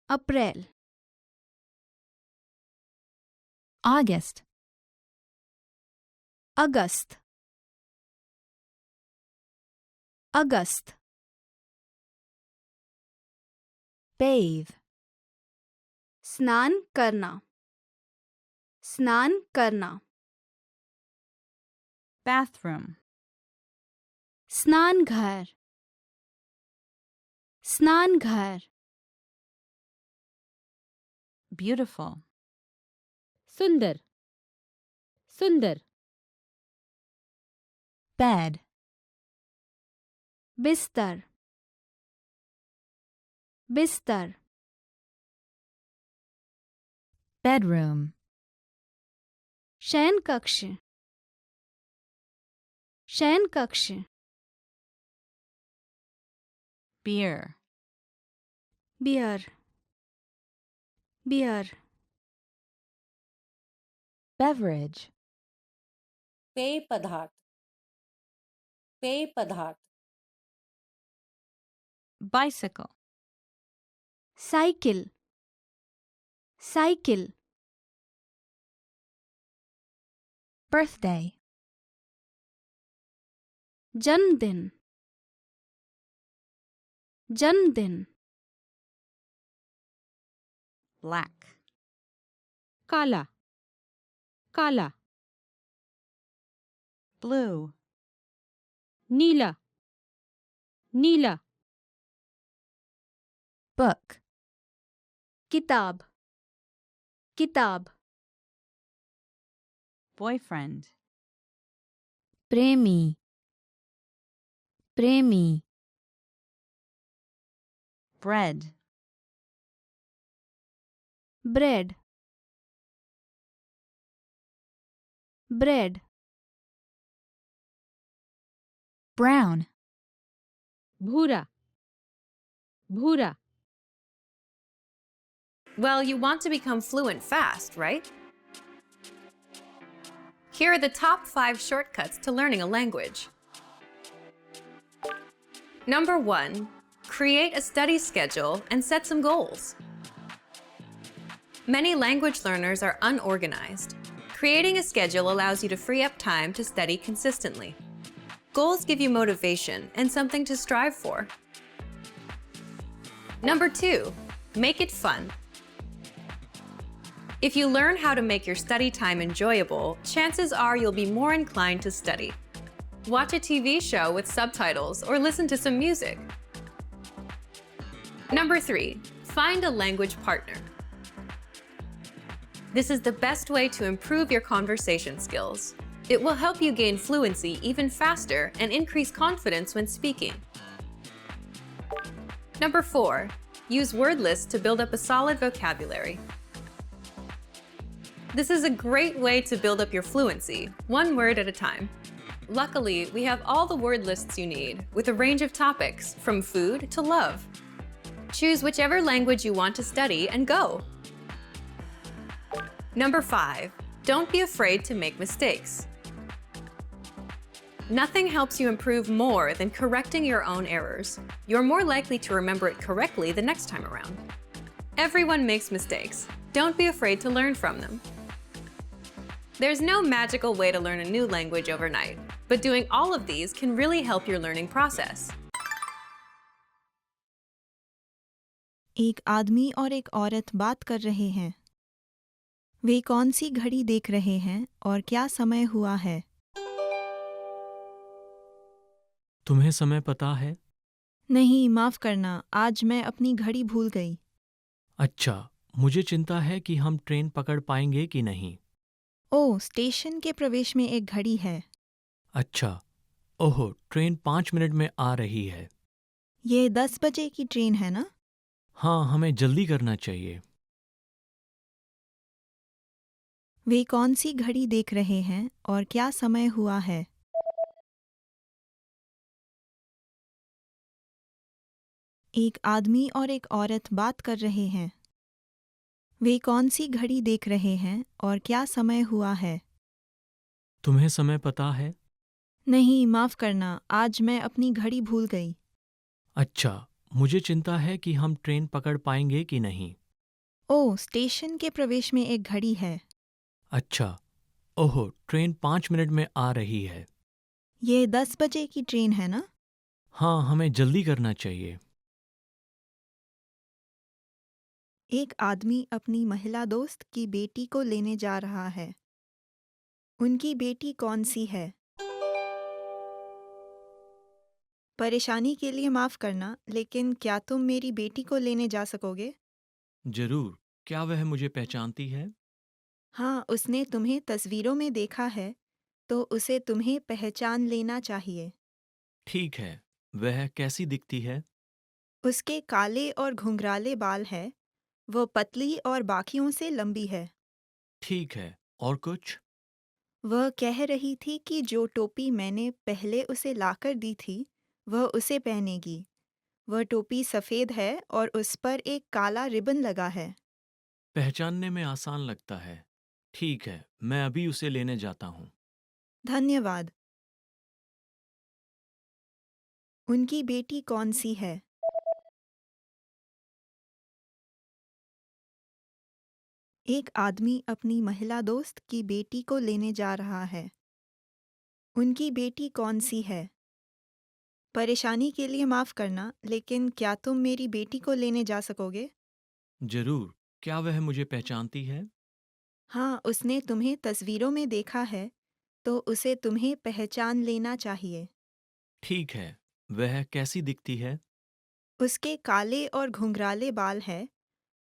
अप्रैल August. अगस्त अगस्त Bathe. स्नान करना स्नान करना Bathroom. स्नान घर स्नान घर Beautiful. सुंदर सुंदर Bed. बिस्तर बिस्तर Bedroom. शयन कक्ष शयन कक्ष Beer. Beer beer Beverage. पेय पदार्थ पेय पदार्थ Bicycle. Cycle cycle Birthday. जन्मदिन जन्मदिन Black. काला काला Blue. नीला नीला Book. किताब किताब Boyfriend. प्रेमी प्रेमी Bread. Bread bread Brown. भूरा भूरा Well, you want to become fluent fast, right? Here are the top 5 shortcuts to learning a language. Number 1. Create a study schedule and set some goals. Many language learners are unorganized. Creating a schedule allows you to free up time to study consistently. Goals give you motivation and something to strive for. Number 2. Make it fun. If you learn how to make your study time enjoyable, chances are you'll be more inclined to study. Watch a TV show with subtitles or listen to some music. Number 3. Find a language partner. This is the best way to improve your conversation skills. It will help you gain fluency even faster and increase confidence when speaking. Number 4. Use word lists to build up a solid vocabulary. This is a great way to build up your fluency, one word at a time. Luckily, we have all the word lists you need, with a range of topics, from food to love. Choose whichever language you want to study and go. Number 5. Don't be afraid to make mistakes. Nothing helps you improve more than correcting your own errors. You're more likely to remember it correctly the next time around. Everyone makes mistakes. Don't be afraid to learn from them. There's no magical way to learn a new language overnight, but doing all of these can really help your learning process. एक आदमी और एक औरत बात कर रहे हैं। वे कौन सी घड़ी देख रहे हैं और क्या समय हुआ है? तुम्हें समय पता है? नहीं, माफ करना, आज मैं अपनी घड़ी भूल गई। अच्छा, मुझे चिंता है कि हम ट्रेन पकड़ पाएंगे कि नहीं। ओह, स्टेशन के प्रवेश में एक घड़ी है। अच्छा, ओहो, ट्रेन 5 मिनट में आ रही है। ये 10 बजे की ट्रेन है ना? हाँ, हमें जल्दी करना चाहिए। वे कौन सी घड़ी देख रहे हैं और क्या समय हुआ है? एक आदमी और एक औरत बात कर रहे हैं। वे कौन सी घड़ी देख रहे हैं और क्या समय हुआ है? तुम्हें समय पता है? नहीं, माफ करना, आज मैं अपनी घड़ी भूल गई। अच्छा, मुझे चिंता है कि हम ट्रेन पकड़ पाएंगे कि नहीं। ओह, स्टेशन के प्रवेश में एक घड़ी है। अच्छा, ओहो, ट्रेन 5 मिनट में आ रही है। ये 10 बजे की ट्रेन है ना? हाँ, हमें जल्दी करना चाहिए। एक आदमी अपनी महिला दोस्त की बेटी को लेने जा रहा है। उनकी बेटी कौन सी है? परेशानी के लिए माफ करना, लेकिन क्या तुम मेरी बेटी को लेने जा सकोगे? जरूर, क्या वह मुझे पहचानती है? हाँ, उसने तुम्हें तस्वीरों में देखा है, तो उसे तुम्हें पहचान लेना चाहिए। ठीक है, वह कैसी दिखती है? उसके काले और घुंघराले बाल हैं, वो पतली और बाकियों से लंबी है। ठीक है, और कुछ? वह कह रही थी कि जो टोपी मैंने पहले उसे लाकर दी थी, वह उसे पहनेगी। वह टोपी सफ़ेद है और उस पर एक काला रिबन लगा है। पहचानने में आसान लगता है। ठीक है, मैं अभी उसे लेने जाता हूँ। धन्यवाद। उनकी बेटी कौन सी है? एक आदमी अपनी महिला दोस्त की बेटी को लेने जा रहा है। उनकी बेटी कौन सी है? परेशानी के लिए माफ करना, लेकिन क्या तुम मेरी बेटी को लेने जा सकोगे? जरूर, क्या वह मुझे पहचानती है? हाँ, उसने तुम्हें तस्वीरों में देखा है, तो उसे तुम्हें पहचान लेना चाहिए। ठीक है, वह कैसी दिखती है? उसके काले और घुंघराले बाल हैं,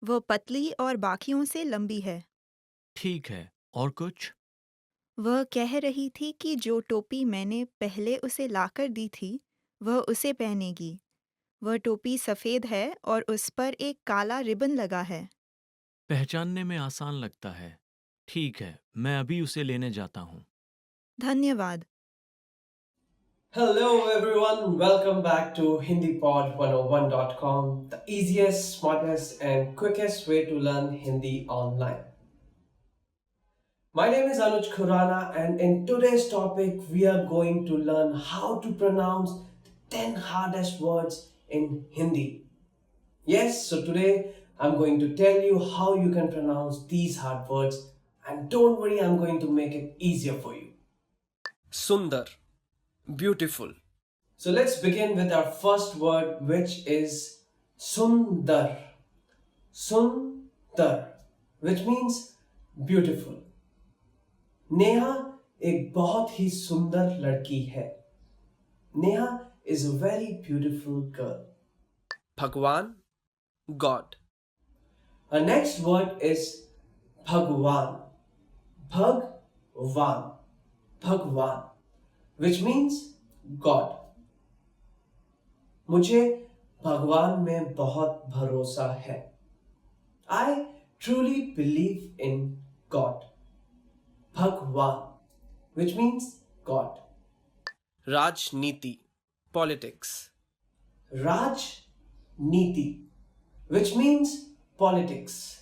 वो पतली और बाकियों से लंबी है। ठीक है, और कुछ? वह कह रही थी कि जो टोपी मैंने पहले उसे लाकर दी थी, वह उसे पहनेगी। वह टोपी सफ़ेद है और उस पर एक काला रिबन लगा है। पहचानने में आसान लगता है। ठीक है, मैं अभी उसे लेने जाता हूँ। धन्यवाद। Hello everyone, welcome back to HindiPod101.com, the easiest, smartest and quickest way to learn Hindi online. My name is Anuj Khurana, and in today's topic, we are going to learn how to pronounce the 10 hardest words in Hindi. Yes, so today I'm going to tell you how you can pronounce these hard words, and don't worry, I'm going to make it easier for you. Sundar, beautiful. So let's begin with our first word, which is Sundar. Sundar, which means beautiful. Neha एक बहुत ही सुंदर लड़की है. Neha is a very beautiful girl. भगवान, God. Our next word is भगवान. भगवान. भगवान, which means God. मुझे भगवान में बहुत भरोसा है. I truly believe in God. Bhagwan, which means God. Rajniti, politics. Rajniti, which means politics.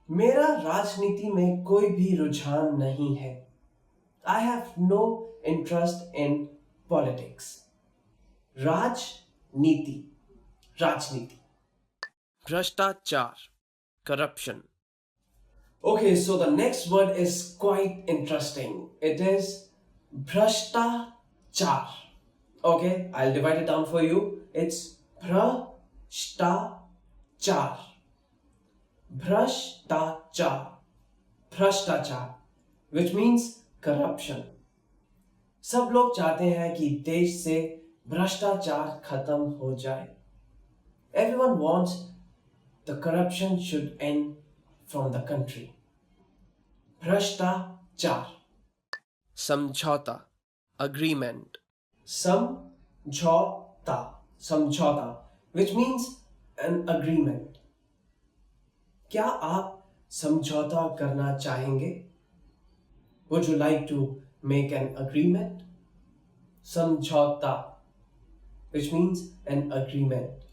मेरा राजनीति में कोई भी रुझान नहीं है. I have no interest in politics. राजनीति, राजनीति. भ्रष्टाचार, corruption. Okay, so the next word is quite interesting. It is bhrashtachar. Okay, I'll divide it down for you. It's bhrashtachar. Bhrashtachar. Bhrashtachar, which means corruption. सब लोग चाहते हैं कि देश से भ्रष्टाचार खत्म हो जाए. Everyone wants the corruption should end from the country. Bhrashtachar. Samjhauta, agreement. Samjhauta, samjhauta, which means an agreement. क्या आप समझौता करना चाहेंगे? Would you like to make an agreement? Samjhauta, which means an agreement.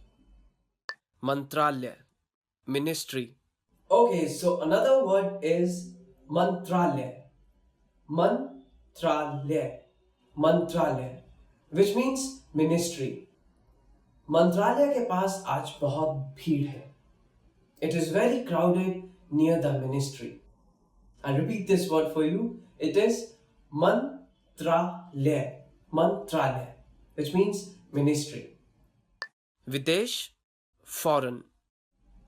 Mantralaya, ministry. Okay, so another word is mantralaya. Mantralaya. Mantralaya, which means ministry. मंत्रालय के पास आज बहुत भीड़ है. It is very crowded near the ministry. I'll repeat this word for you. It is mantralaya. Mantralaya, which means ministry. Videsh, foreign.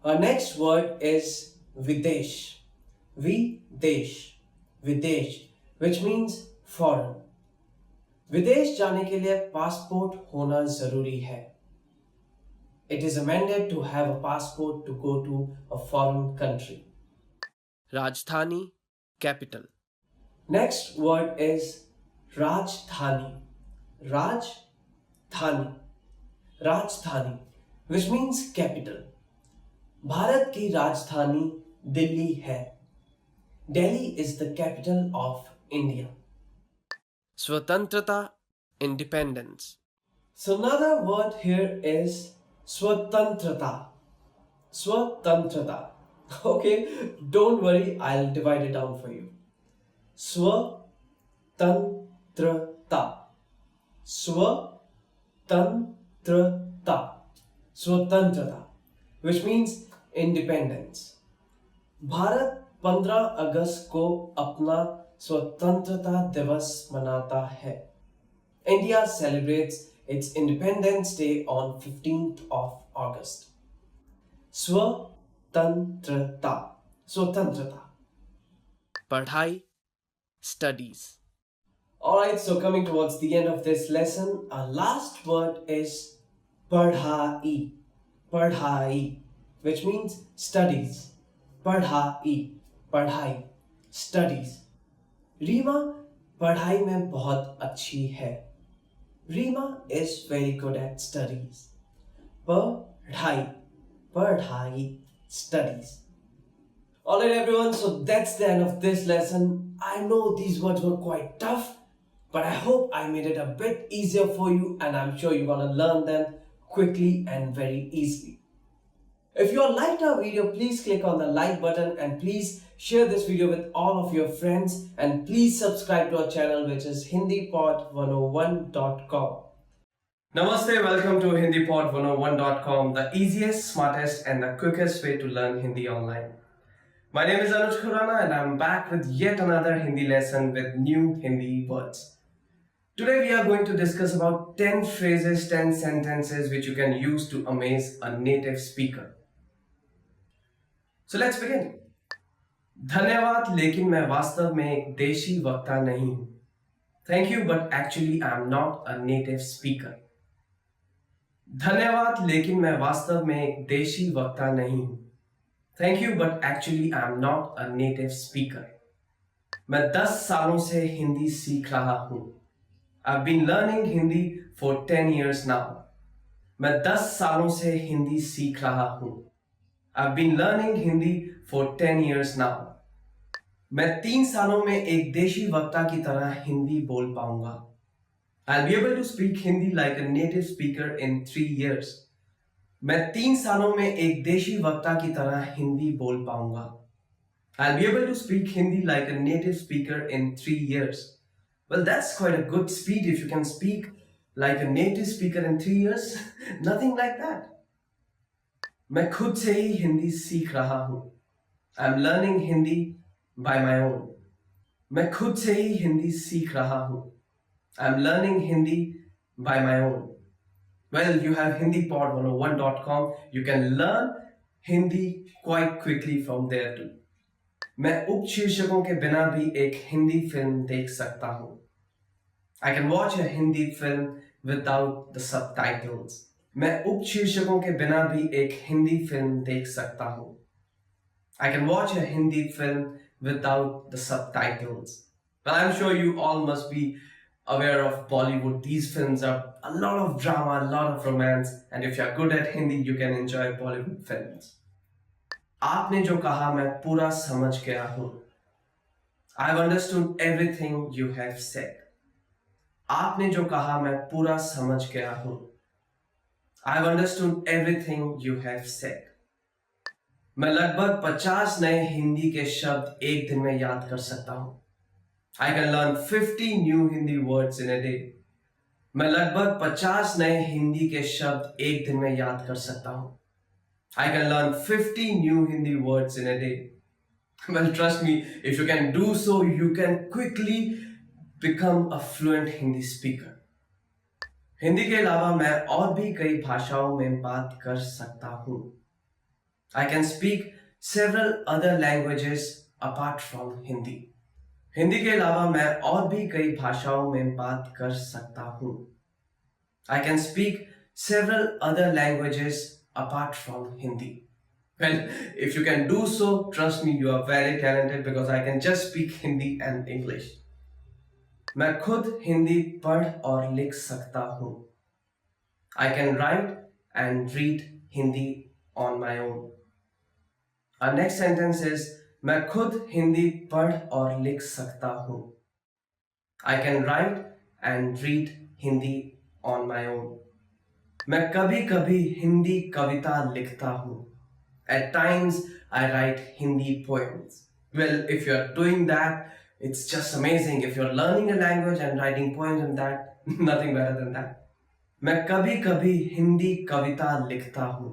Our next word is Videsh. Videsh. Videsh, which means foreign. विदेश जाने के लिए passport होना जरूरी है. It is amended to have a passport to go to a foreign country. Rajdhani, capital. Next word is Rajdhani. Rajdhani. Rajdhani, which means capital. Bharat की राजधानी दिल्ली है. Delhi is the capital of India. Swatantrata, independence. So another word here is Swatantrata. Swatantrata. Okay, don't worry, I'll divide it down for you. Swatantrata. Swatantrata. Swatantrata, which means independence. Bharat 15 अगस्त को अपना स्वतंत्रता दिवस मनाता है. India celebrates its Independence Day on 15th of August. स्वतंत्रता. स्वतंत्रता. पढ़ाई, studies. Alright, so coming towards the end of this lesson, our last word is पढ़ाई. पढ़ाई, which means studies. पढ़ाई. पढ़ाई. Studies. रीमा पढ़ाई में बहुत अच्छी है. Reema is very good at studies. पढ़ाई. पढ़ाई. Studies. Alright everyone, so that's the end of this lesson. I know these words were quite tough, but I hope I made it a bit easier for you, and I'm sure you're gonna learn them quickly and very easily. If you liked our video, please click on the like button and please share this video with all of your friends, and please subscribe to our channel, which is HindiPod101.com. Namaste, welcome to HindiPod101.com, the easiest, smartest and the quickest way to learn Hindi online. My name is Anuj Khurana and I'm back with yet another Hindi lesson with new Hindi words. Today we are going to discuss about 10 phrases, 10 sentences which you can use to amaze a native speaker. So let's begin. धन्यवाद, लेकिन मैं वास्तव में एक देशी वक्ता नहीं हूं. Thank you, but actually I am not a native speaker. धन्यवाद, लेकिन मैं वास्तव में एक देशी वक्ता नहीं हूं. Thank you, but actually I am not a native speaker. मैं 10 सालों से हिंदी सीख रहा हूं. I've been learning Hindi for 10 years now. मैं 10 सालों से हिंदी सीख रहा हूं. I've been learning Hindi for 10 years now. मैं 3 सालों में एक देशी वक्ता की तरह हिंदी बोल पाऊंगा. I'll be able to speak Hindi like a native speaker in 3 years. मैं 3 सालों में एक देशी वक्ता की तरह हिंदी बोल पाऊंगा. I'll be able to speak Hindi like a native speaker in 3 years. Well, that's quite a good speed if you can speak like a native speaker in 3 years. Nothing like that. मैं खुद से ही हिंदी सीख रहा हूं. I'm learning Hindi by my own. मैं खुद से ही हिंदी सीख रहा हूं. I'm learning Hindi by my own. Well, you have HindiPod101.com. You can learn Hindi quite quickly from there too. मैं उपशीर्षकों के बिना भी एक हिंदी फिल्म देख सकता हूं. I can watch a Hindi film without the subtitles. मैं उपशीर्षकों के बिना भी एक हिंदी फिल्म देख सकता हूं. I can watch a Hindi film without the subtitles. Well, I'm sure you all must be aware of Bollywood. These films are a lot of drama, a lot of romance, and if you're good at Hindi, you can enjoy Bollywood films. आपने जो कहा मैं पूरा समझ गया हूं. I've understood everything you have said. आपने जो कहा मैं पूरा समझ गया हूं. I've understood everything you have said. मैं लगभग 50 नए हिंदी के शब्द एक दिन में याद कर सकता हूं. I can learn 50 new Hindi words in a day. मैं लगभग 50 नए हिंदी के शब्द एक दिन में याद कर सकता हूं. I can learn 50 new Hindi words in a day. Well, trust me, if you can do so, you can quickly become a fluent Hindi speaker. Hindi के अलावा मैं और भी कई भाषाओं में बात कर सकता हूं. I can speak several other languages apart from Hindi. Hindi के अलावा मैं और भी कई भाषाओं में बात कर सकता हूं. I can speak several other languages apart from Hindi. Well, if you can do so, trust me, you are very talented because I can just speak Hindi and English. मैं खुद हिंदी पढ़ और लिख सकता हूं. I can write and read Hindi on my own. Our next sentence is मैं खुद हिंदी पढ़ और लिख सकता हूं. I can write and read Hindi on my own. मैं कभी कभी हिंदी कविता लिखता हूं. At times I write Hindi poems. Well, if you're doing that, it's just amazing. If you're learning a language and writing poems and that, nothing better than that. मैं कभी कभी हिंदी कविता लिखता हूं.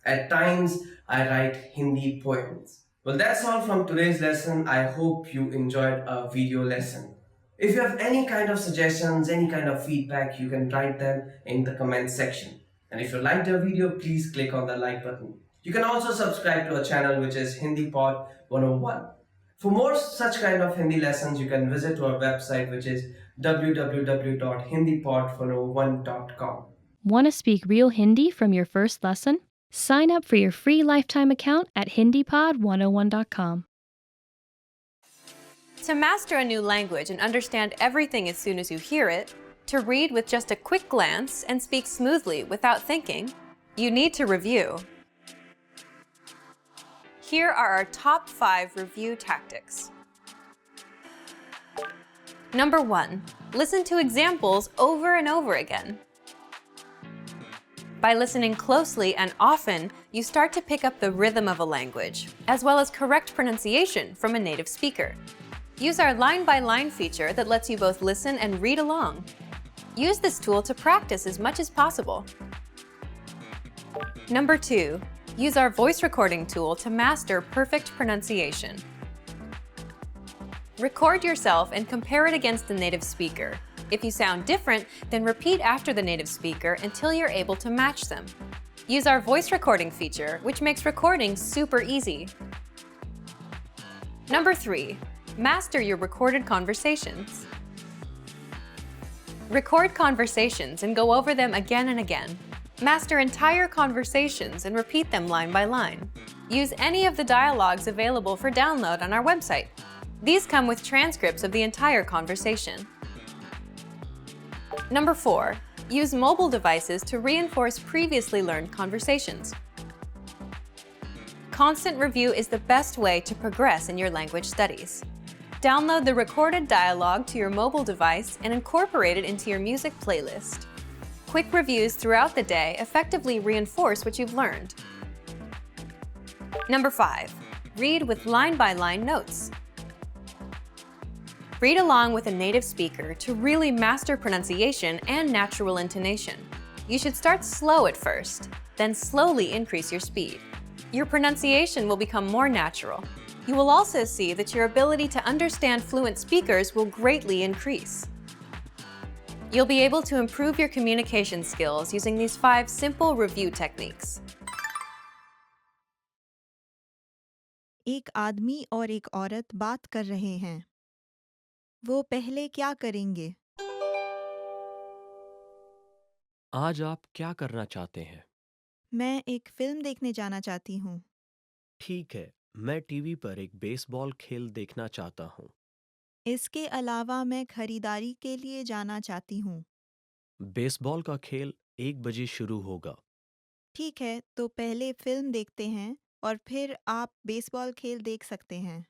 At times I write Hindi poems. Well, that's all from today's lesson. I hope you enjoyed our video lesson. If you have any kind of suggestions, any kind of feedback, you can write them in the comment section. And if you liked our video, please click on the like button. You can also subscribe to our channel, which is HindiPod101. For more such kind of Hindi lessons, you can visit our website, which is www.hindipod101.com. Want to speak real Hindi from your first lesson? Sign up for your free lifetime account at HindiPod101.com. To master a new language and understand everything as soon as you hear it, to read with just a quick glance and speak smoothly without thinking, you need to review. Here are our top 5 review tactics. Number 1, listen to examples over and over again. By listening closely and often, you start to pick up the rhythm of a language, as well as correct pronunciation from a native speaker. Use our line-by-line feature that lets you both listen and read along. Use this tool to practice as much as possible. Number 2. Use our voice recording tool to master perfect pronunciation. Record yourself and compare it against the native speaker. If you sound different, then repeat after the native speaker until you're able to match them. Use our voice recording feature, which makes recording super easy. Number 3. Master your recorded conversations. Record conversations and go over them again and again. Master entire conversations and repeat them line by line. Use any of the dialogues available for download on our website. These come with transcripts of the entire conversation. Number 4. Use mobile devices to reinforce previously learned conversations. Constant review is the best way to progress in your language studies. Download the recorded dialogue to your mobile device and incorporate it into your music playlist. Quick reviews throughout the day effectively reinforce what you've learned. Number 5. Read with line-by-line notes. Read along with a native speaker to really master pronunciation and natural intonation. You should start slow at first, then slowly increase your speed. Your pronunciation will become more natural. You will also see that your ability to understand fluent speakers will greatly increase. You'll be able to improve your communication skills using these 5 simple review techniques. एक आदमी और एक औरत बात कर रहे हैं। वो पहले क्या करेंगे? आज आप क्या करना चाहते हैं? मैं एक फिल्म देखने जाना चाहती हूँ। ठीक है, मैं टीवी पर एक बेसबॉल खेल देखना चाहता हूँ। इसके अलावा मैं खरीदारी के लिए जाना चाहती हूँ। बेसबॉल का खेल 1 बजे शुरू होगा। ठीक है, तो पहले फिल्म देखते हैं और फिर आप बेसबॉल खेल देख सकते हैं।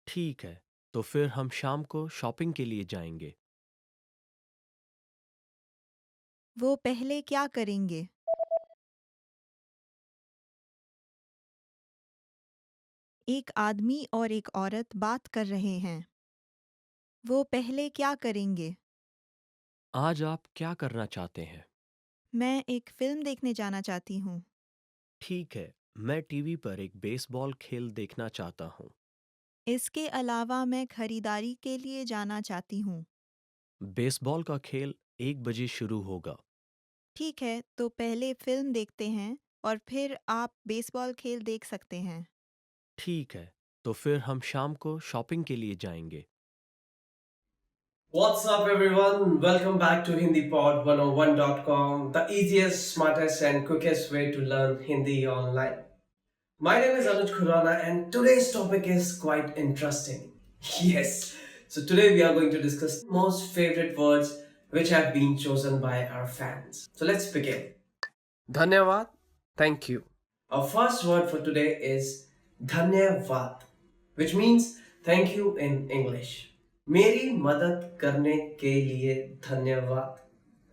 ठीक है, तो फिर हम शाम को शॉपिंग के लिए जाएंगे। वो पहले क्या करेंगे? एक आदमी और एक औरत बात कर रहे हैं। वो पहले क्या करेंगे? आज आप क्या करना चाहते हैं? मैं एक फिल्म देखने जाना चाहती हूँ। ठीक है, मैं टीवी पर एक बेसबॉल खेल देखना चाहता हूँ। इसके अलावा मैं खरीदारी के लिए जाना चाहती हूँ। बेसबॉल का खेल 1 बजे शुरू होगा। ठीक है, तो पहले फिल्म देखते हैं और फिर आप बेसबॉल खेल देख सकते हैं। ठीक है, तो फिर हम शाम को शॉपिंग के लिए जाएंगे। What's up, everyone? Welcome back to HindiPod101.com, the easiest, smartest, and quickest way to learn Hindi online. My name is Anuj Khurana, and today's topic is quite interesting. Yes, so today we are going to discuss most favorite words which have been chosen by our fans. So let's begin. Dhanyavad, thank you. Our first word for today is Dhanyavad, which means thank you in English. मेरी मदद करने के लिए धन्यवाद.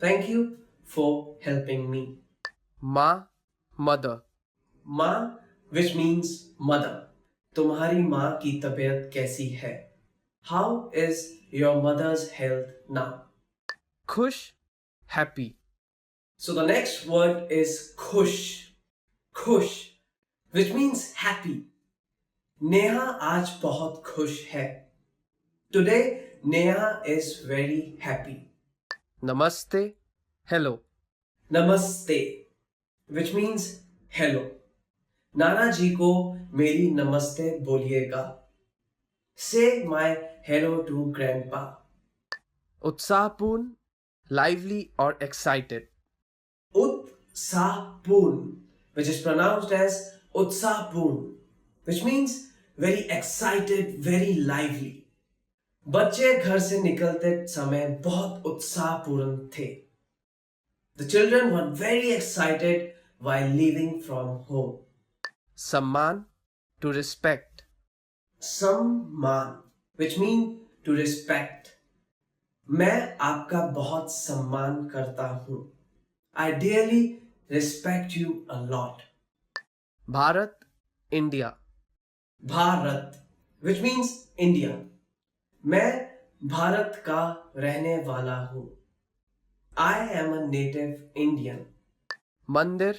Thank you for helping me. माँ, mother. माँ, which means mother. तुम्हारी माँ की तबीयत कैसी है? How is your mother's health now? खुश, happy. So the next word is khush. Khush, which means happy. Neha आज बहुत खुश है. Today, Neha is very happy. Namaste, hello. Namaste, which means hello. नाना जी को मेरी नमस्ते बोलिएगा. Say my hello to grandpa. उत्साहपूर्ण, lively or excited. Utsahpoon, which is pronounced as Utsahpoon, which means very excited, very lively. बच्चे घर से निकलते समय बहुत उत्साहपूर्ण थे. The children were very excited while leaving from home. सम्मान, to respect. सम्मान, which means to respect. मैं आपका बहुत सम्मान करता हूँ. I dearly respect you a lot. Bharat, India. Bharat, which means India. मैं भारत का रहने वाला हूँ. I am a native Indian. मंदिर,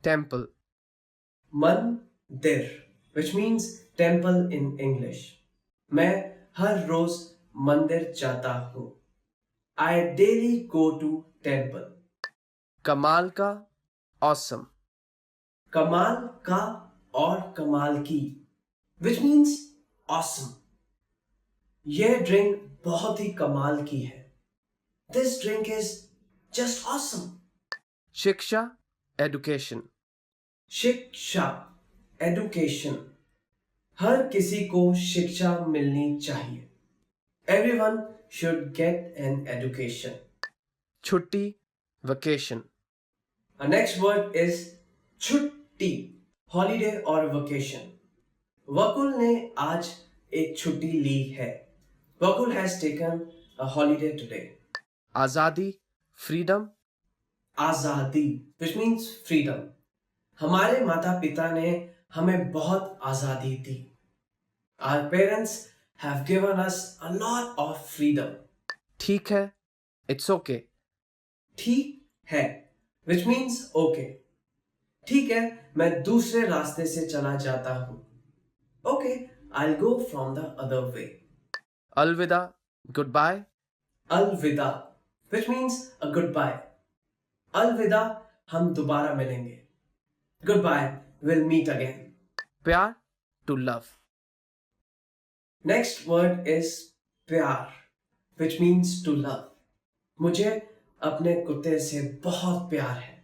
टेम्पल. मंदिर, which means temple in English. मैं हर रोज मंदिर जाता हूँ. I daily go to temple. कमाल का, awesome. कमाल का और कमाल की, which means awesome. यह ड्रिंक बहुत ही कमाल की है. This drink is just awesome. शिक्षा, education. शिक्षा, education. हर किसी को शिक्षा मिलनी चाहिए. Everyone should get an education. छुट्टी, vacation. Our next word is छुट्टी, holiday or vacation. वकुल ने आज एक छुट्टी ली है. वकुल has taken a holiday today. आज़ादी, freedom. आजादी, which means freedom. हमारे माता पिता ने हमें बहुत आजादी दी. Our parents have given us a lot of freedom. ठीक है, it's okay. ठीक है, which means okay. ठीक है, मैं दूसरे रास्ते से चला जाता हूँ. Okay, I'll go from the other way. अलविदा, goodbye. अलविदा, which means a goodbye. अलविदा, हम दोबारा मिलेंगे. Goodbye, we'll meet again. प्यार, to love. Next word is प्यार, which means to love. मुझे अपने कुत्ते से बहुत प्यार है.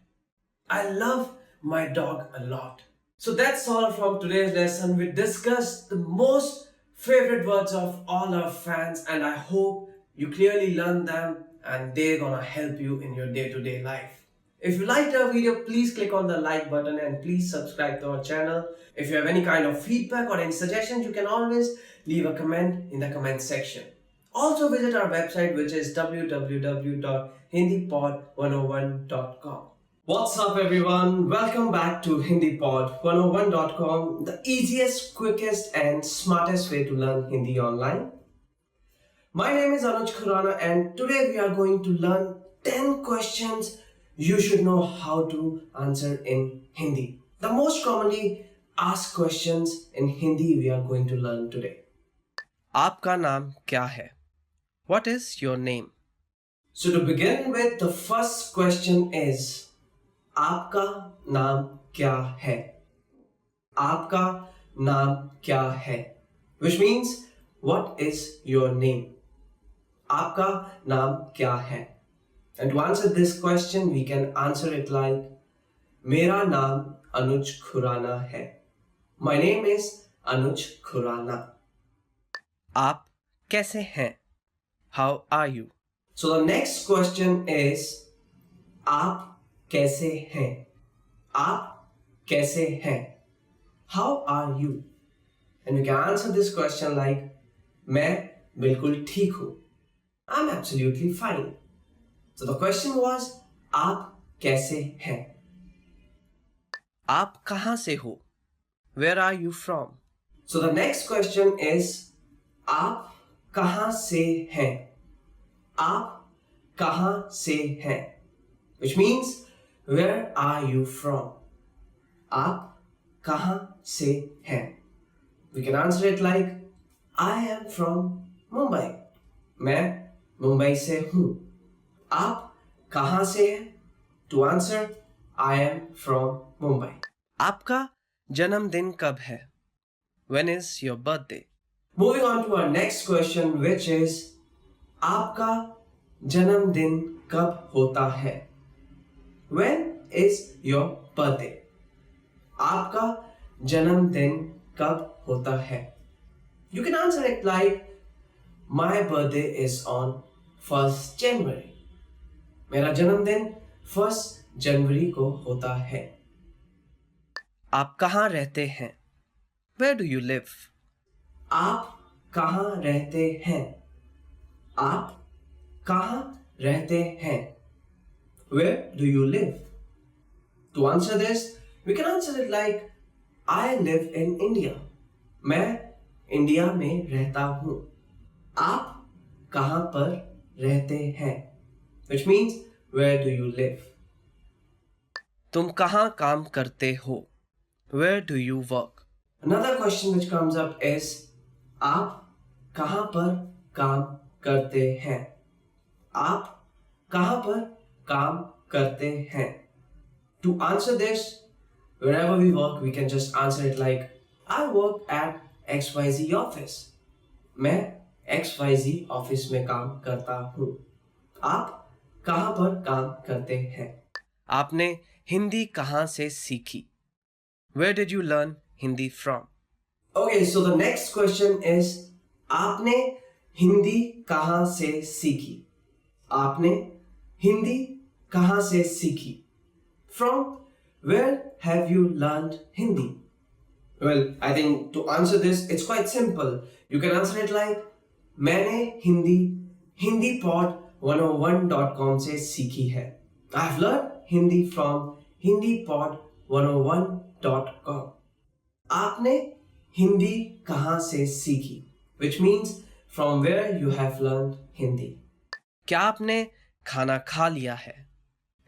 I love my dog a lot. So that's all from today's lesson. We discussed the most favorite words of all our fans, and I hope you clearly learned them and they're gonna help you in your day-to-day life. If you liked our video, please click on the like button and please subscribe to our channel. If you have any kind of feedback or any suggestions, you can always leave a comment in the comment section. Also visit our website, which is www.hindipod101.com. What's up everyone? Welcome back to HindiPod101.com, the easiest, quickest and smartest way to learn Hindi online. My name is Anuj Khurana and today we are going to learn 10 questions you should know how to answer in Hindi. The most commonly asked questions in Hindi we are going to learn today. आपका नाम क्या है? What is your name? So to begin with, the first question is, आपका नाम क्या है? आपका नाम क्या है? Which means, what is your name? आपका नाम क्या है? And to answer this question, we can answer it like, मेरा नाम अनुज खुराना है. My name is Anuj Khurana. आप कैसे हैं? How are you? So the next question is, आप कैसे हैं? आप कैसे हैं? How are you? And we can answer this question like, मैं बिल्कुल ठीक हूँ. I'm absolutely fine. So the question was, आप कैसे हैं? आप कहाँ से हो? Where are you from? So the next question is, आप कहाँ से हैं? आप कहाँ से हैं? Which means, where are you from? आप कहाँ से हैं? We can answer it like, I am from Mumbai. मैं मुंबई से हूँ. आप कहाँ से हैं? To answer, I am from Mumbai. आपका जन्मदिन कब है? When is your birthday? Moving on to our next question, which is, आपका जन्मदिन कब होता है? When is your birthday? आपका जन्मदिन कब होता है? You can answer it like, my birthday is on 1st January. मेरा जन्मदिन 1st जनवरी को होता है. आप कहाँ रहते हैं? Where do you live? आप कहाँ रहते हैं? आप कहाँ रहते हैं? Where do you live? To answer this, we can answer it like I live in India. मैं इंडिया में रहता हूँ. आप कहाँ पर रहते हैं? Which means where do you live? तुम कहाँ काम करते हो? Where do you work? Another question which comes up is आप कहाँ पर काम करते हैं? आप कहाँ पर काम करते हैं? To answer this, wherever we work, we can just answer it like I work at XYZ office. मैं XYZ ऑफिस में काम करता हूँ. आप कहाँ पर काम करते हैं? आपने हिंदी कहाँ से सीखी? Where did you learn Hindi from? Okay, so the next question is आपने हिंदी कहाँ से सीखी? आपने हिंदी कहाँ से सीखी? From where have you learned Hindi? Well, I think to answer this, it's quite simple. You can answer it like मैंने Hindi hindipod101.com से सीखी है. I've learned Hindi from hindipod101.com. आपने हिंदी कहाँ से सीखी? Which means from where you have learned Hindi. क्या आपने खाना खा लिया है?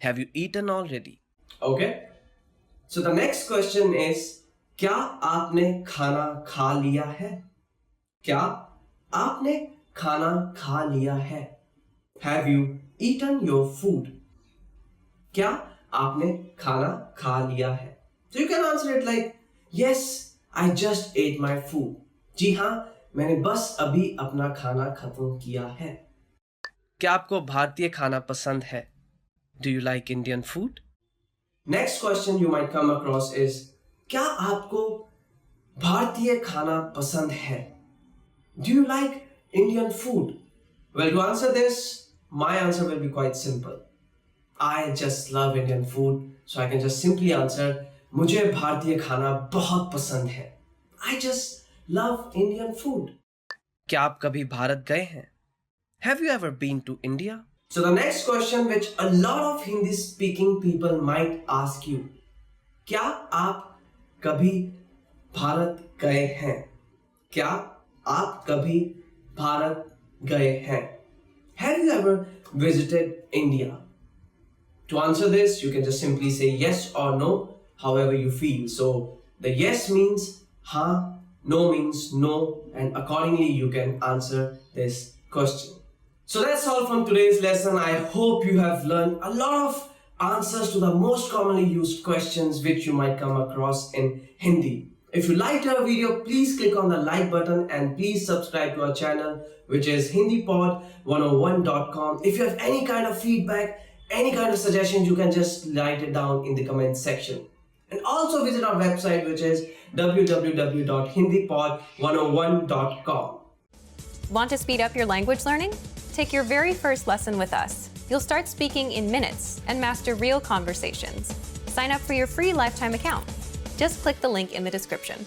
Have you eaten already? Okay. So the next question is क्या आपने खाना खा लिया है? क्या आपने खाना खा लिया है? Have you eaten your food? क्या आपने खाना खा लिया है? So you can answer it like yes, I just ate my food. जी हाँ, मैंने बस अभी अपना खाना खत्म किया है. क्या आपको भारतीय खाना पसंद है? Do you like Indian food? Next question you might come across is क्या आपको भारतीय खाना पसंद है? Do you like Indian food? Well, to answer this, my answer will be quite simple. I just love Indian food, so I can just simply answer मुझे भारतीय खाना बहुत पसंद है. I just love Indian food. क्या आप कभी भारत गए हैं? Have you ever been to India? So the next question which a lot of Hindi speaking people might ask you, क्या आप कभी भारत गए हैं? क्या आप कभी भारत गए हैं? Have you ever visited India? To answer this, you can just simply say yes or no, however you feel. So the yes means हाँ, no means no, and accordingly you can answer this question. So that's all from today's lesson. I hope you have learned a lot of answers to the most commonly used questions which you might come across in Hindi. If you liked our video, please click on the like button and please subscribe to our channel, which is hindipod101.com. If you have any kind of feedback, any kind of suggestions, you can just write it down in the comment section. And also visit our website, which is www.hindipod101.com. Want to speed up your language learning? Take your very first lesson with us. You'll start speaking in minutes and master real conversations. Sign up for your free lifetime account. Just click the link in the description.